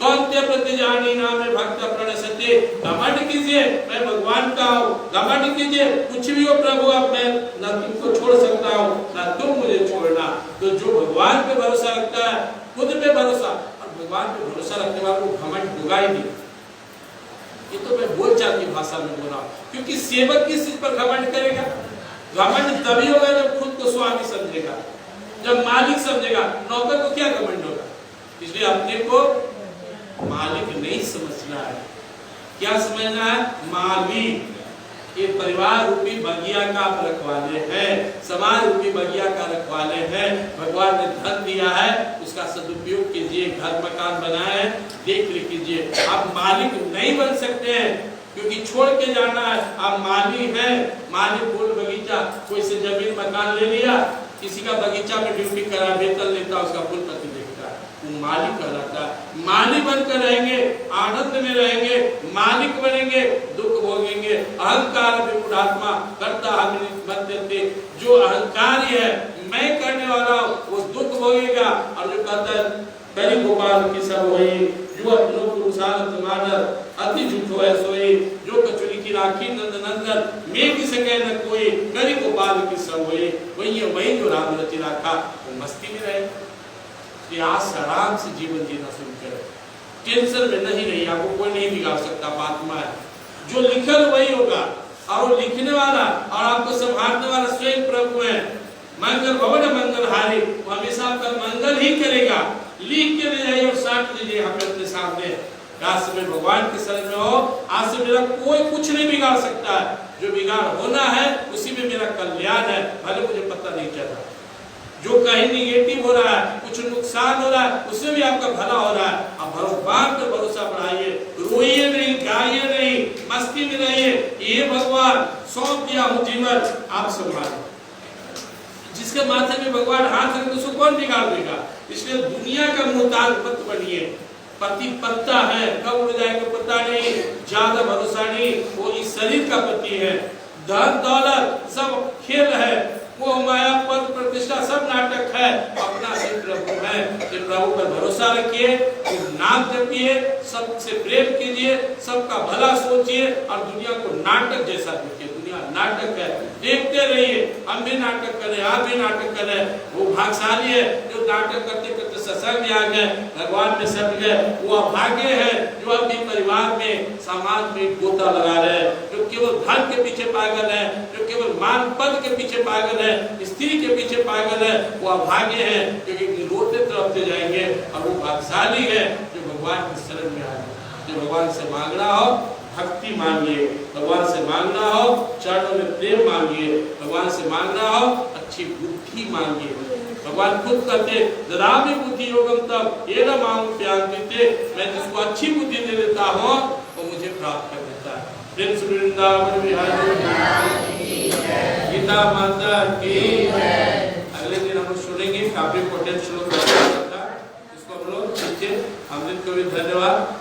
कौन्ते प्रति जानी नाम है भक्त प्रणश्यते, घमंड कीजिए मैं भगवान का हूँ, घमंड कीजिए कुछ भी हो प्रभु, अब मैं न तुमको छोड़ सकता हूँ न तुम मुझे छोड़ना, तो जो भगवान पे भरोसा रखता है, खुद पे भरोसा, भगवान पे भरोसा रखने वाले को घमंड होगा ही नहीं। ये तो मैं बोलचाल की भाषा में बोल रहा हूँ, क्योंकि सेवक किस चीज पर घमंड करेगा, घमंड तभी होगा जब खुद को स्वामी समझेगा, जब मालिक समझेगा, नौकर को क्या घमंड होगा, इसलिए अपने को मालिक नहीं समझना है, क्या समझना है, मालिक, ये परिवार रूपी बगिया का आप रखवाले हैं, समाज रूपी बगिया का रखवाले हैं, भगवान ने धन दिया है उसका सदुपयोग कीजिए, घर मकान बनाए, देख रेख कीजिए, आप मालिक नहीं बन सकते हैं, क्योंकि छोड़ के जाना है, आप माली हैं, माली फूल बगीचा, कोई से जमीन मकान ले लिया, किसी का बगीचा में ड्यूटी करा, वेतन लेता, उसका फूल पति देखता है, मालिक कहलाता है। मालिक बनकर रहेंगे, आनंद में रहेंगे, मालिक बनेंगे, दुख भोगेंगे। अहंकार विमूढ़ात्मा कर्ता मध्यते, जो अहंकारी है, मैं करने वाला हूं, वो दुख भोगेगा। और जो कहता है करी गोपाल की सब होई, जो अपनो पुरुषार्थ मानर अति झूठो है सोई, जो कचुली की राखी नंद नंदन मैं की सके न कोई, करी गोपाल की सब होई। वही जो राम रचि राखा वो मस्ती में रहे, आराम से जीवन जीना शुरू करे, टेंशन में नहीं रही। आपको कोई नहीं बिगाड़ सकता, आत्मा है, जो लिखल वही होगा। और वो लिखने वाला और आपको संभालने वाला स्वयं प्रभु है। मंगल भवन मंगल हारी, वो हमेशा आपका मंगल ही करेगा। लिख के ले जाइए और साथ लीजिए यहाँ पे अपने सामने। आज से मैं भगवान के शरण में हो, आज से मेरा कोई कुछ नहीं बिगाड़ सकता है। जो बिगाड़ होना है उसी में मेरा कल्याण है, भले मुझे पता नहीं चला। जो कहीं निगेटिव हो रहा है, कुछ नुकसान हो रहा है, उसमें भी आपका भला हो रहा है। आप भगवान पर भरोसा बढ़ाइए, रोइए नहीं, गाइए नहीं, मस्ती में रहिए। ये भगवान सौंप दिया हूँ जीवन, आप संभालिए। जिसके माथे में भगवान हाथ रखे उसको कौन बिगाड़ देगा। इसलिए दुनिया का मोहताज मत बनिए। पति पत्ता है, कब उड़ जाएगा पता नहीं, ज्यादा भरोसा नहीं। वो इस शरीर का पति है। धन दौलत सब खेल है, वो माया पद प्रतिष्ठा सब नाटक है। अपना ही प्रभु है, कि प्रभु पर भरोसा रखिए, नाम जपिए, सबसे प्रेम कीजिए, सबका भला सोचिए और दुनिया को नाटक जैसा देखिए। दुनिया नाटक है, देखते रहिए। हम भी नाटक करें, आप भी नाटक करें। वो भाग्यशाली है जो नाटक करते करते सत्संग में आ गए, भगवान में सट गए। वो अभागे है जो अपने परिवार में समाज में गोता लगा रहे हैं, जो केवल धन के पीछे पागल है, जो केवल मान पद के पीछे पागल है, स्त्री के पीछे पागल है। वो अभागे हैं क्योंकि रोते तरफते जाएंगे। और वो भाग्यशाली है जो भगवान के शरण में आए। जो भगवान से मांगना हो भक्ति मांगिए, भगवान से मांगना हो चरणों में प्रेम मांगिए, भगवान से मांगना हो अच्छी बुद्धि मांगिए। भगवान खुद कहते जरा भी बुद्धि योगम तब ये न मांगू प्यार देते, मैं जिसको अच्छी बुद्धि दे देता हूँ वो मुझे प्राप्त कर देता है। प्रेम से वृंदावन बिहारी गीता माता की। अगले दिन हम लोग सुनेंगे काफी इंपोर्टेंट श्लोक, इसको हम लोग नीचे। अमृत को भी धन्यवाद।